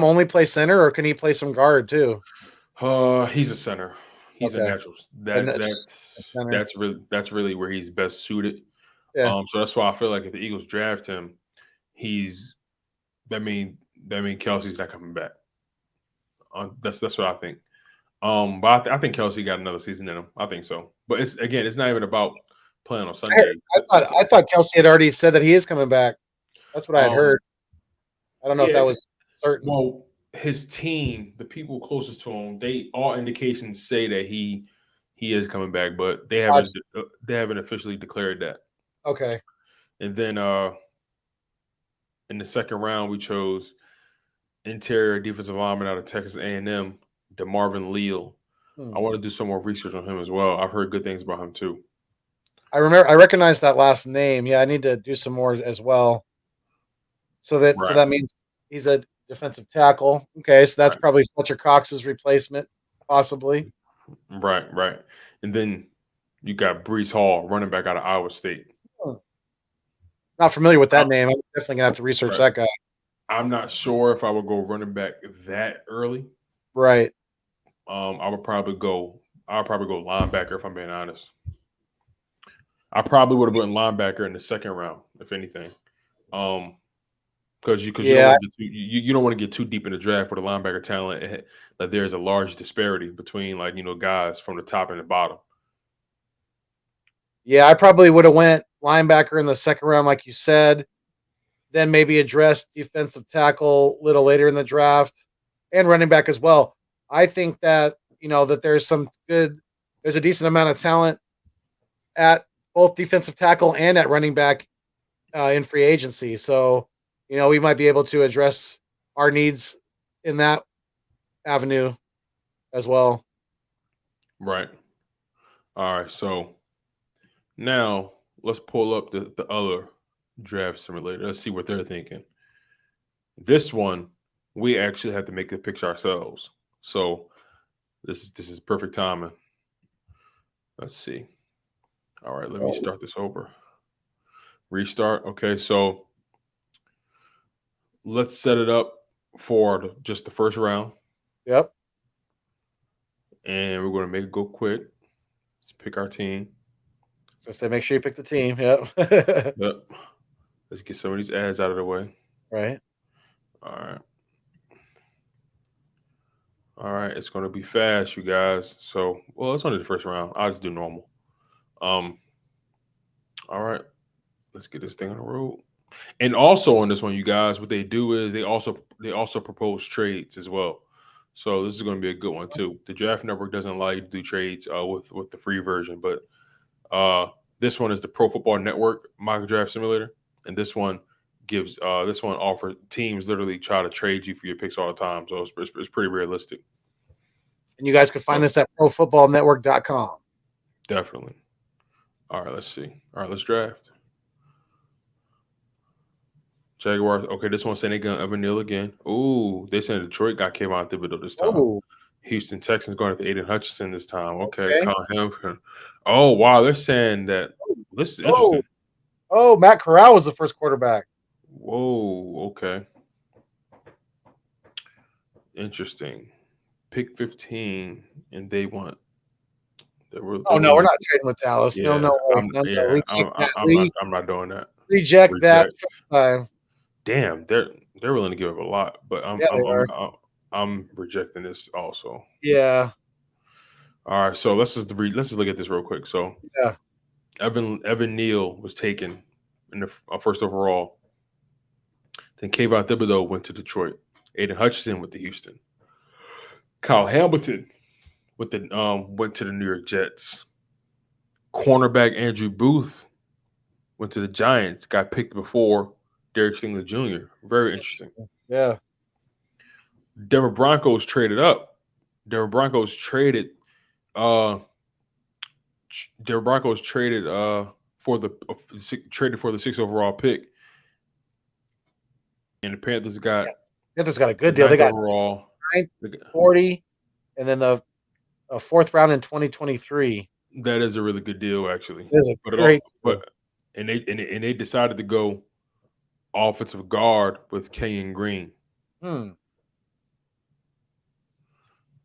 only play center, or can he play some guard too? He's a center. He's a Okay. natural. And just center. That's really where he's best suited. Yeah. So that's why I feel like if the Eagles draft him, he's that mean Kelsey's not coming back. That's what I think. But I think Kelsey got another season in him. I think so. But it's not even about playing on Sunday. I thought Kelsey had already said that he is coming back. That's what I had heard. I don't know if that was certain. Well, his team, the people closest to him, all indications say that he is coming back, but they haven't officially declared that. Okay. And then in the second round, we chose interior defensive lineman out of Texas A&M, Marvin Lille. I want to do some more research on him as well. I've heard good things about him too. I recognize that last name. Yeah, I need to do some more as well. So that means he's a defensive tackle. Okay, so that's probably Fletcher Cox's replacement, possibly. Right. And then you got Breece Hall, running back out of Iowa State. Not familiar with that name. I'm definitely gonna have to research that guy. I'm not sure if I would go running back that early. Right. I'll probably go linebacker if I'm being honest. I probably would have went linebacker in the second round, if anything. Because you don't want to get too deep in the draft with a linebacker talent. Like there's a large disparity between guys from the top and the bottom. Yeah, I probably would have went linebacker in the second round, like you said. Then maybe address defensive tackle a little later in the draft, and running back as well. I think that that there's a decent amount of talent at both defensive tackle and at running back in free agency. So we might be able to address our needs in that avenue as well. Right. All right. So now let's pull up the other draft simulator. Let's see what they're thinking. This one, we actually have to make the picks ourselves. So this is perfect timing. Let's see. All right, let me start this over. Restart. Okay, so let's set it up for just the first round, Yep. and we're going to make it go quick. Let's pick our team. So say make sure you pick the team. Yep. Yep. Let's get some of these ads out of the way. Right. All right. All right. It's going to be fast, you guys. So, well, it's only the first round. I'll just do normal. All right. Let's get this thing on the road. And also on this one, you guys, what they do is they also propose trades as well. So this is going to be a good one too. The Draft Network doesn't allow you to do trades with the free version, but this one is the Pro Football Network mock draft simulator, and this one offers teams literally try to trade you for your picks all the time. So it's pretty realistic. And you guys can find this at profootballnetwork.com. Definitely. All right, let's see. All right, let's draft. Jaguars. Okay, this one saying they got Evan Neal again. Ooh, they saying Detroit got Kayvon Thibodeau this time. Oh, Houston Texans going after Aiden Hutchinson this time. Okay, okay. Colin Hampton. Oh wow, they're saying that. This is interesting. Oh, Matt Corral was the first quarterback. Whoa. Okay. Interesting. Pick 15, and they want. Oh no, we're not trading with Dallas. Yeah, No way. I'm not doing that. Reject that time. Damn, they're willing to give up a lot, but I'm rejecting this also. Yeah. All right, so let's just look at this real quick. So yeah, Evan Neal was taken in the first overall. Then Kayvon Thibodeau went to Detroit. Aiden Hutchinson went to Houston. Kyle Hamilton went to the New York Jets. Cornerback Andrew Booth went to the Giants. Got picked before Derek Stingley Jr. Very interesting. Yeah. Denver Broncos traded up. Denver Broncos traded for the 6th overall pick, and the Panthers got a good deal. They got overall 40, and then the 4th round in 2023. That is a really good deal, actually. It is a great deal. And they decided to go offensive guard with Kenyon Green. And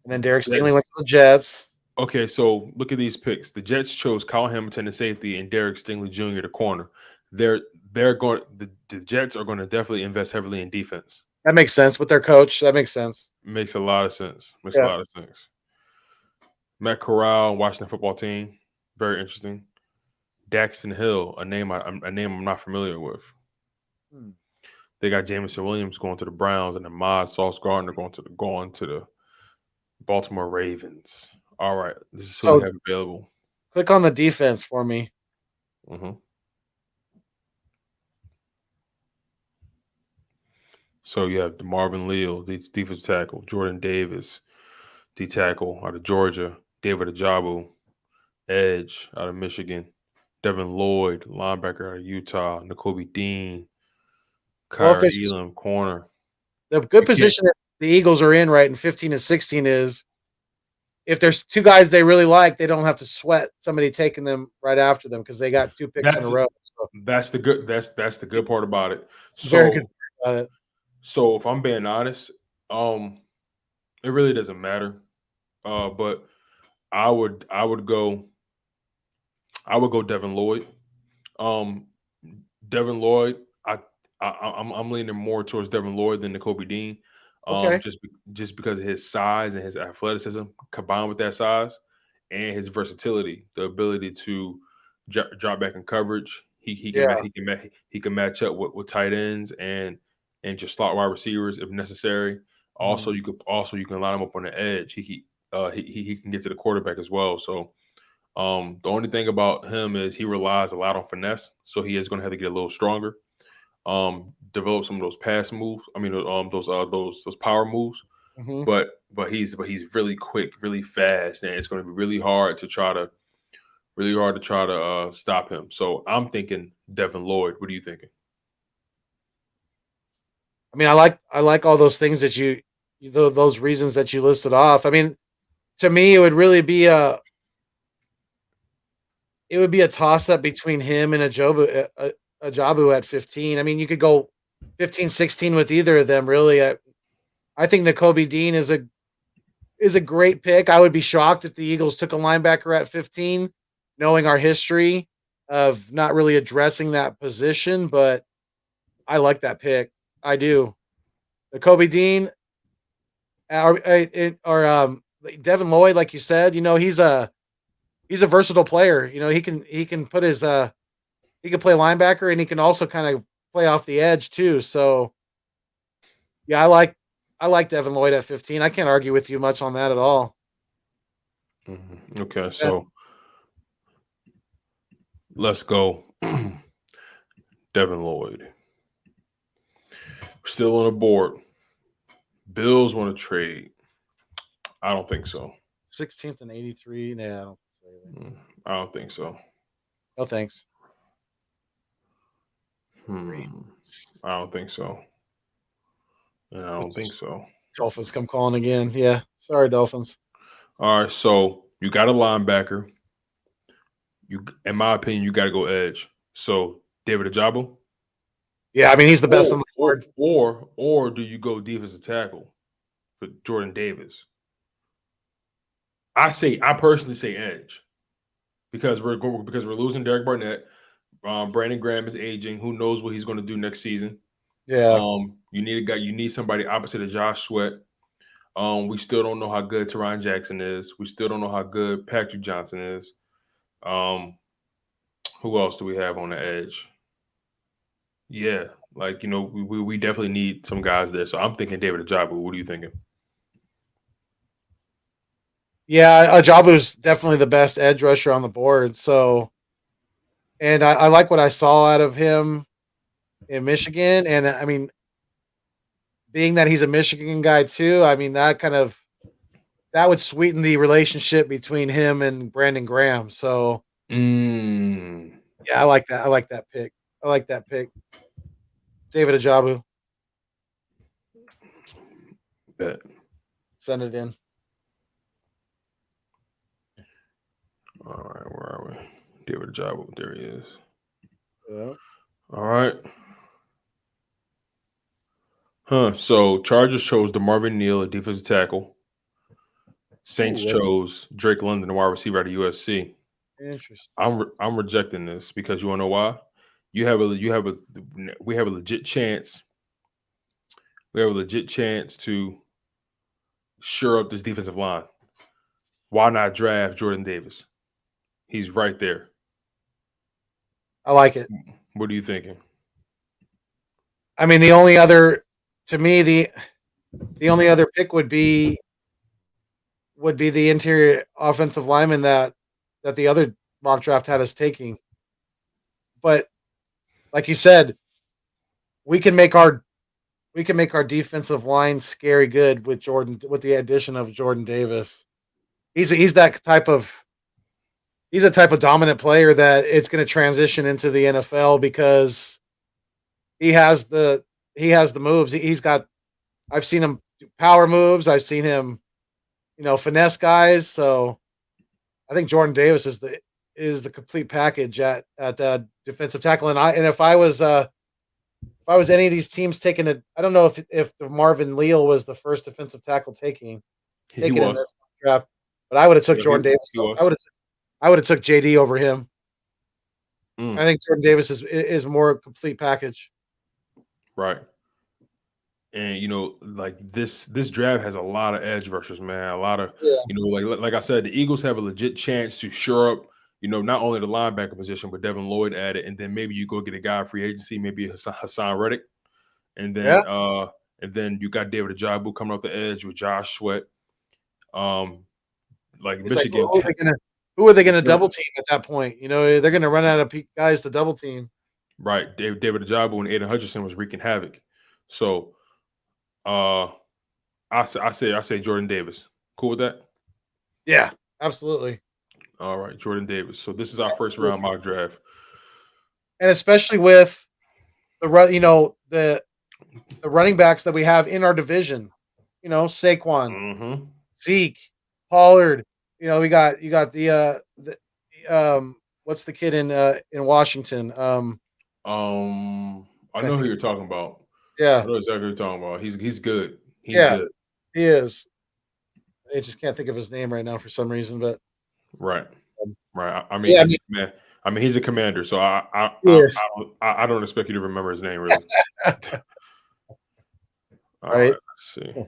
then Derek Stingley went to the Jets. Okay, so look at these picks. The Jets chose Kyle Hamilton the safety and Derek Stingley Jr. the corner. The Jets are going to definitely invest heavily in defense. That makes sense with their coach. That makes sense. Makes a lot of sense. A lot of sense. Matt Corral, Washington football team, very interesting. Daxton Hill, a name I'm not familiar with. They got Jameson Williams going to the Browns and Ahmad Sauce Gardner going to the Baltimore Ravens. All right, this is who we have available. Click on the defense for me. So you have the Marvin Lille, the defensive tackle, Jordan Davis, D tackle out of Georgia, David Ajabu, edge out of Michigan, Devin Lloyd, linebacker out of Utah, Nakobe Dean, Kyrie Elam, corner. The good position that the Eagles are in right in 15 and 16 is if there's two guys they really like, they don't have to sweat somebody taking them right after them because they got 2 picks in a row. So. That's the good part about it. Very good about it. So if I'm being honest, it really doesn't matter. But I would go Devin Lloyd. Devin Lloyd, I'm leaning more towards Devin Lloyd than Nakobe Dean. Just because of his size and his athleticism combined with that size and his versatility, the ability to drop back in coverage. He can match up with tight ends and just slot wide receivers if necessary. Also, you can line him up on the edge. He can get to the quarterback as well. So the only thing about him is he relies a lot on finesse. So he is going to have to get a little stronger. Develop some of those pass moves. I mean, those power moves. But he's really quick, really fast, and it's going to be really hard to try to stop him. So I'm thinking Devin Lloyd. What are you thinking? I mean, I like all those things that those reasons that you listed off. I mean, to me, it would really be it would be a toss-up between him and Ajabu at 15. I mean, you could go 15, 16 with either of them, really. I think Nakobe Dean is a great pick. I would be shocked if the Eagles took a linebacker at 15, knowing our history of not really addressing that position, but I like that pick. I do. Nakobe Dean or Devin Lloyd, like you said, he's a versatile player. He can put his he can play linebacker and he can also kind of play off the edge too. So yeah, I like Devin Lloyd at 15. I can't argue with you much on that at all. Okay, so let's go. Devin Lloyd. Still on the board. Bills want to trade. I don't think so. 16th and 83. Nah, I don't think so. no thanks. I don't think so. And I don't think so. Dolphins come calling again. Yeah. Sorry, Dolphins. All right, so you got a linebacker. In my opinion, you got to go edge. So David Ajabu. Yeah, I mean he's the best on the board. Or do you go defensive tackle for Jordan Davis? I personally say edge because we're losing Derek Barnett. Brandon Graham is aging. Who knows what he's going to do next season? Yeah. You need somebody opposite of Josh Sweat. We still don't know how good Teron Jackson is. We still don't know how good Patrick Johnson is. Who else do we have on the edge? Yeah, we definitely need some guys there. So I'm thinking David Ajabu. What are you thinking? Yeah, Ajabu's definitely the best edge rusher on the board. So, and I like what I saw out of him in Michigan. And I mean, being that he's a Michigan guy too, I mean that would sweeten the relationship between him and Brandon Graham. So, yeah, I like that. I like that pick. David Ajabu. Bet. Send it in. All right, where are we? David Ajabu. There he is. Yeah. All right. So Chargers chose Marvin Lille, a defensive tackle. Saints chose Drake London, the wide receiver at USC. Interesting. I'm rejecting this because you want to know why? We have a legit chance. We have a legit chance to shore up this defensive line. Why not draft Jordan Davis? He's right there. I like it. What are you thinking? I mean, the only other pick would be the interior offensive lineman that the other mock draft had us taking. But like you said, we can make our defensive line scary good with the addition of Jordan Davis. He's a type of dominant player that it's going to transition into the NFL because he has the moves. I've seen him do power moves. I've seen him, finesse guys. So I think Jordan Davis is the complete package at defensive tackle. And if I was any of these teams taking it, I don't know if Marvin Lille was the first defensive tackle taken in this draft, but I would have took Jordan Davis. I would have took JD over him. I think Jordan Davis is more complete package. Right. And this draft has a lot of edge rushers, man. A lot of like I said, the Eagles have a legit chance to shore up, not only the linebacker position, but Devin Lloyd added, and then maybe you go get a guy free agency, maybe Hassan Reddick, and then you got David Ajabu coming off the edge with Josh Sweat. Michigan. Who are they going to double team at that point? They're going to run out of guys to double team. Right. David Ajabu and Aiden Hutchinson was wreaking havoc. So I say Jordan Davis. Cool with that? Yeah, absolutely. All right, Jordan Davis. So this is our first round mock draft. And especially with the running backs that we have in our division, Saquon, Zeke, Pollard. You got the what's the kid in Washington? I Can't know who think of you're talking about. I yeah, know exactly what you're talking about. He's good. He's yeah, good. he is. I just can't think of his name right now for some reason, but Right. um, Right. I mean, yeah, I he's mean, a command. I mean, he's a commander. So he is I don't expect you to remember his name really. All right. right. Let's see.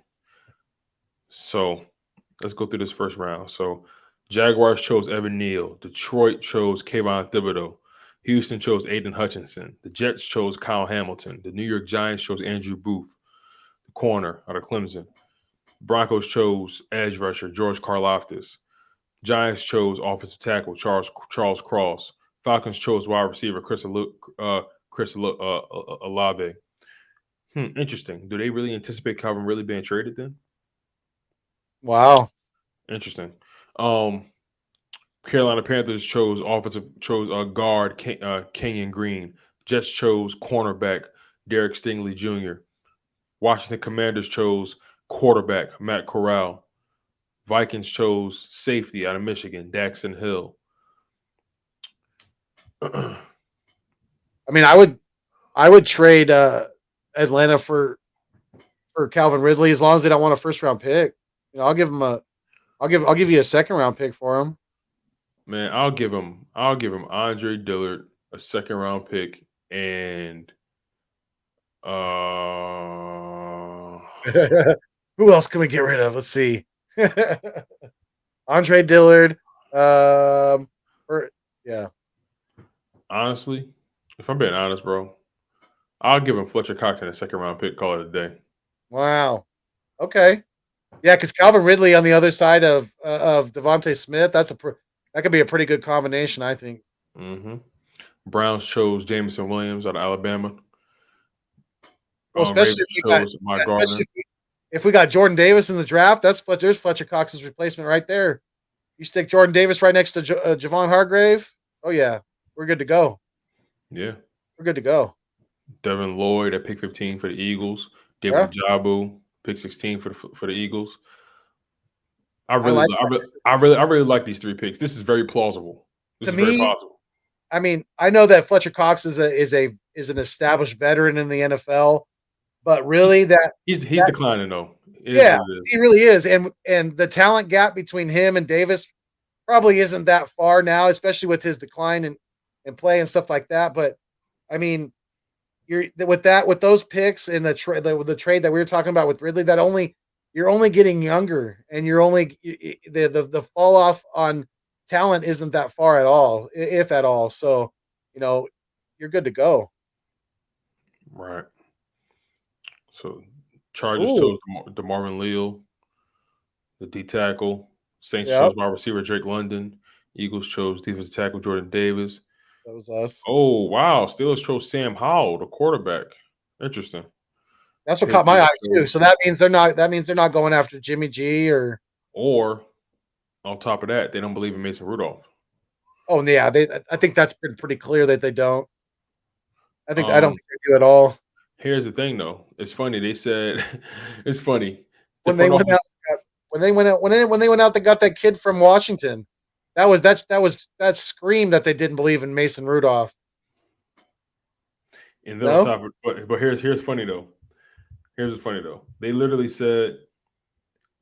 So let's go through this first round. So Jaguars chose Evan Neal. Detroit chose Kayvon Thibodeau. Houston chose Aiden Hutchinson. The Jets chose Kyle Hamilton. The New York Giants chose Andrew Booth, the corner out of Clemson. Broncos chose edge rusher George Karlaftis. Giants chose offensive tackle Charles Cross. Falcons chose wide receiver Chris Olave. Interesting. Do they really anticipate Calvin really being traded then? Wow. Interesting. Um, Carolina Panthers chose guard Kenyon Green. Jets chose cornerback Derek Stingley Jr. Washington Commanders chose quarterback Matt Corral. Vikings chose safety out of Michigan Daxton Hill. I mean, I would trade Atlanta for Calvin Ridley as long as they don't want a first round pick. You know, I'll give you a second round pick for him. Man, I'll give him Andre Dillard, a second round pick, and uh Who else can we get rid of? Let's see. Andre Dillard. Or yeah. honestly, if I'm being honest, bro, I'll give him Fletcher Cox and a second round pick, call it a day. Wow. Okay. Yeah, because Calvin Ridley on the other side of Devontae Smith. That could be a pretty good combination, I think. hmm Browns chose Jameson Williams out of Alabama. Well, especially Ravens if we got, chose Mike yeah, especially Gardner. if we got Jordan Davis in the draft. There's Fletcher Cox's replacement right there. You stick Jordan Davis right next to Javon Hargrave. Oh yeah, we're good to go. Yeah. We're good to go. Devin Lloyd at pick 15 for the Eagles. David Yeah, Njoku, pick 16 for the Eagles. I like I really like these three picks. This is very plausible. This to is very me. plausible. I mean, I know that Fletcher Cox is an established veteran in the NFL, but really He's that declining though. It is yeah, what it is. he really is, and the talent gap between him and Davis probably isn't that far now, especially with his decline in play and stuff like that. But I mean, you're with those picks and the trade that we were talking about with Ridley, you're only getting younger, and you're only the fall off on talent isn't that far at all, if at all. So, you know, you're good to go. Right. So Chargers Ooh, chose Marvin Lille, the D tackle. Saints yeah, chose wide receiver Drake London. Eagles chose defensive tackle Jordan Davis. that was us. Oh wow! Steelers chose Sam Howell, the quarterback. Interesting. That's what caught my eye Patriots too. chose, So that means they're not going after Jimmy G or or on top of that, they don't believe in Mason Rudolph. oh yeah, I think that's been pretty clear that they don't. I don't Um, think they do at all. Here's the thing, though. It's funny. They said it's funny. The When they front went office. out when they went out, they got that kid from Washington. That screamed that they didn't believe in Mason Rudolph. And then on No, top of, but here's funny though. Here's what's funny though. They literally said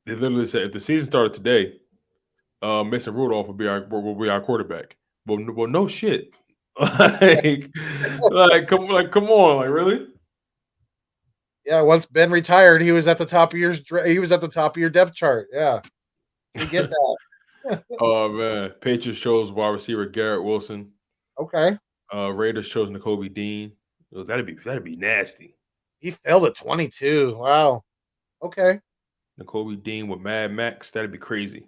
if the season started today, Mason Rudolph will be our quarterback. Well, no shit. like, come on, like really? yeah. Once Ben retired, he was at the top of your depth chart. Yeah, we get that. Oh man, Patriots chose wide receiver Garrett Wilson. Okay, Raiders chose N'Kobe Dean. That'd be nasty. he failed at 22. Wow. Okay. N'Kobe Dean with Mad Max. That'd be crazy.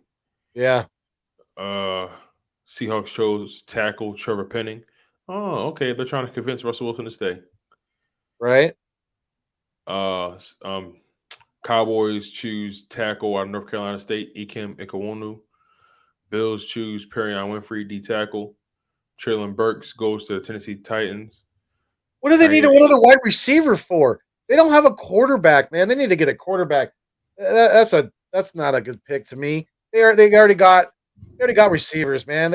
Yeah. Uh, Seahawks chose tackle Trevor Penning. Oh, okay. They're trying to convince Russell Wilson to stay. Right. Uh, s- um, Cowboys choose tackle out of North Carolina State, Ikem Ikewonu. Bills choose Perion Winfrey, D tackle. Traylon Burks goes to the Tennessee Titans. What do they need Titans. another wide receiver for? They don't have a quarterback, man. They need to get a quarterback. That's not a good pick to me. They already got receivers, man.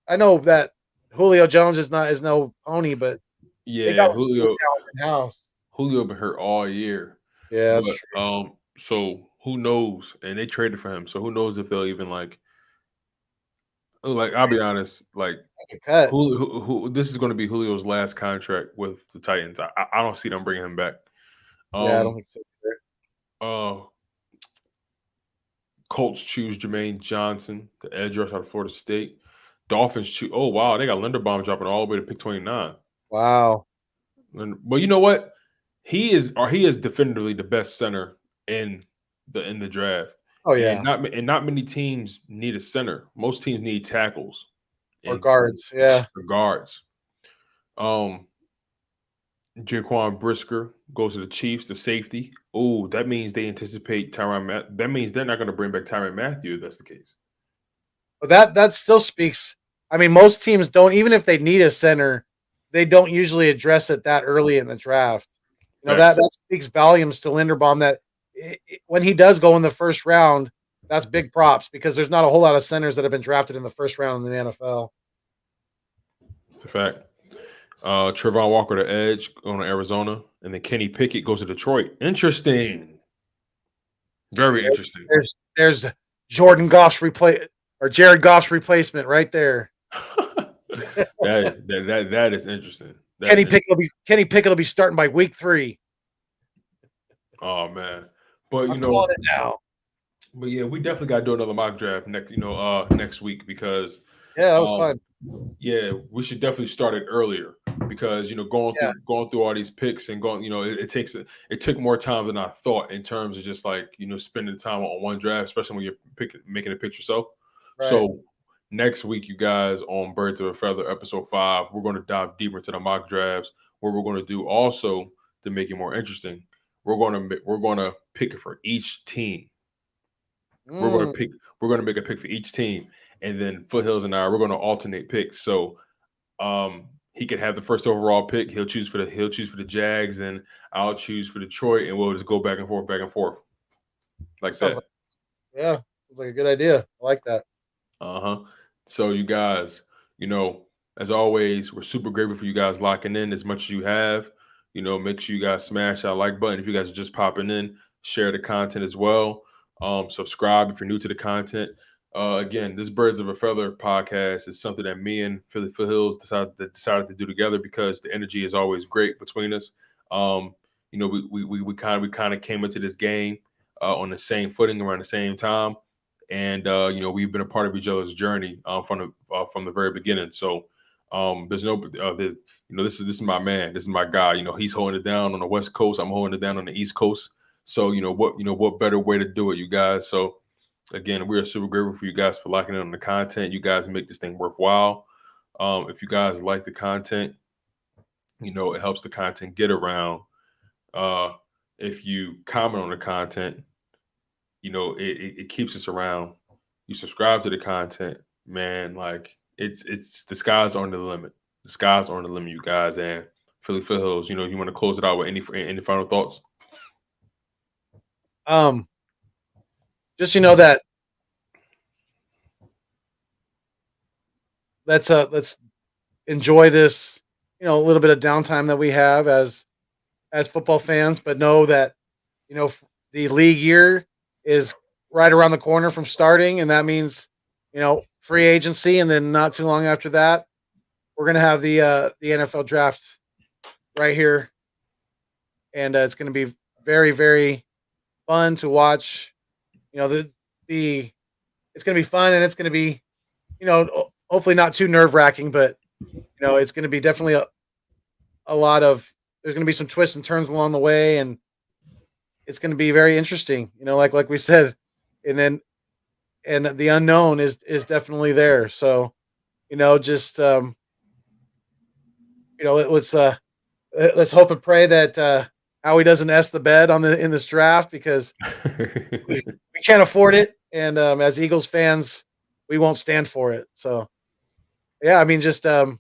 I know that Julio Jones is no pony, but they Yeah, got receiving talent in house. Julio been hurt all year. Yeah, that's But true. so who knows? And they traded for him, so who knows if they'll even like I'll be honest, like Make a cut. who this is going to be Julio's last contract with the Titans. I don't see them bringing him back. Yeah, I don't Um, think so either. uh, Colts choose Jermaine Johnson, the edge rusher out of Florida State. Dolphins choose. Oh wow, they got Linderbaum dropping all the way to pick 29. Wow. But you know what? He is definitively the best center in the draft. Oh And yeah. not many teams need a center. Most teams need tackles Or and guards. Yeah. guards. Um, Jaquan Brisker goes to the Chiefs, the safety. Oh, that means they anticipate that means they're not going to bring back Tyrann Matthew if that's the case. But that still speaks. I mean, most teams don't, even if they need a center, they don't usually address it that early in the draft. Facts. That speaks volumes to Linderbaum that when he does go in the first round, that's big props because there's not a whole lot of centers that have been drafted in the first round in the NFL. It's a fact. Trevon Walker, the edge, going to Arizona, and then Kenny Pickett goes to Detroit. Interesting. Very interesting. There's Jordan Goff's Jared Goff's replacement right there. that is interesting. Kenny Pickett will be starting by week 3. Oh man, but I'm calling it now. But yeah, we definitely got to do another mock draft next week because Yeah, that was fun. Yeah, we should definitely start it earlier because going through all these picks and going, it took more time than I thought in terms of just spending time on one draft, especially when you're making a pick yourself. Right. So next week, you guys on Birds of a Feather episode 5, we're going to dive deeper into the mock drafts. What we're going to do also to make it more interesting, we're going to pick it for each team. We're going to make a pick for each team. And then Foothills and I, we're going to alternate picks. So he could have the first overall pick. He'll choose for the Jags, and I'll choose for Detroit, and we'll just go back and forth, like that. Yeah, sounds like a good idea. I like that. So you guys, as always, we're super grateful for you guys locking in as much as you have. Make sure you guys smash that like button if you guys are just popping in. Share the content as well. Subscribe if you're new to the content. Again, this Birds of a Feather podcast is something that me and Philly Foothills decided to do together because the energy is always great between us. We kind of came into this game on the same footing around the same time, and we've been a part of each other's journey from the very beginning. So this is my man, this is my guy. He's holding it down on the West Coast. I'm holding it down on the East Coast. So what better way to do it, you guys? So again, we are super grateful for you guys for locking in on the content. You guys make this thing worthwhile. If you guys like the content, it helps the content get around. If you comment on the content, it keeps us around. You subscribe to the content, man. Like it's the skies aren't the limit. The skies aren't the limit, you guys. And Philly Foothills, you want to close it out with any final thoughts? Just that let's enjoy this, a little bit of downtime that we have as football fans, but know that the league year is right around the corner from starting, and that means free agency, and then not too long after that, we're gonna have the NFL draft right here, and it's gonna be very, very fun to watch. It's gonna be fun, and it's gonna be hopefully not too nerve-wracking, but it's going to be definitely a lot of, there's going to be some twists and turns along the way, and it's going to be very interesting, like we said, and the unknown is definitely there. So, just let's hope and pray that Howie doesn't S the bed in this draft, because we can't afford it, and as Eagles fans, we won't stand for it. So yeah, I mean, just you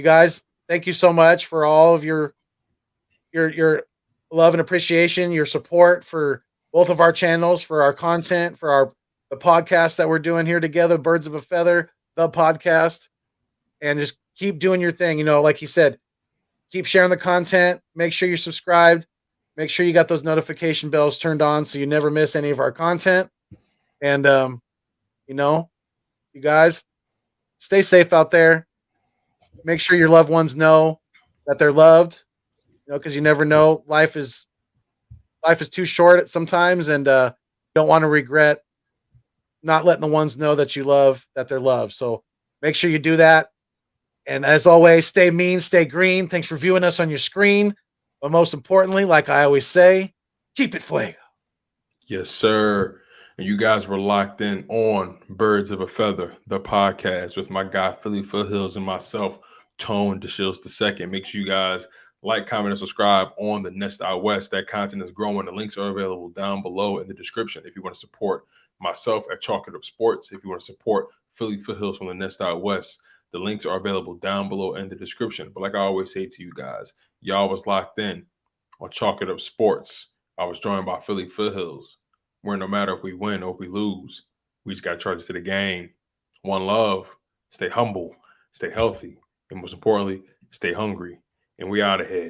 guys, thank you so much for all of your love and appreciation, your support for both of our channels, for our content, for the podcast that we're doing here together, Birds of a Feather, the podcast. and just keep doing your thing. Like he said, keep sharing the content. Make sure you're subscribed. Make sure you got those notification bells turned on so you never miss any of our content. And, you guys stay safe out there. Make sure your loved ones know that they're loved, because you never know. Life is too short sometimes, and you don't want to regret not letting the ones know that you love, that they're loved. So make sure you do that. And as always, stay mean, stay green. Thanks for viewing us on your screen. But most importantly, like I always say, keep it fuego. Yes, sir. And you guys were locked in on Birds of a Feather, the podcast with my guy, Philly Foothills, and myself, Tone DeShields II. Make sure you guys like, comment, and subscribe on the Nest Out West. That content is growing. The links are available down below in the description. If you want to support myself at Chalk It Up Sports, if you want to support Philly Foothills from the Nest Out West, the links are available down below in the description. But like I always say to you guys, y'all was locked in on Chalk It Up Sports. I was joined by Philly Foothills, where no matter if we win or if we lose, we just got to charge it to the game. One love, stay humble, stay healthy, and most importantly, stay hungry. And we out of here.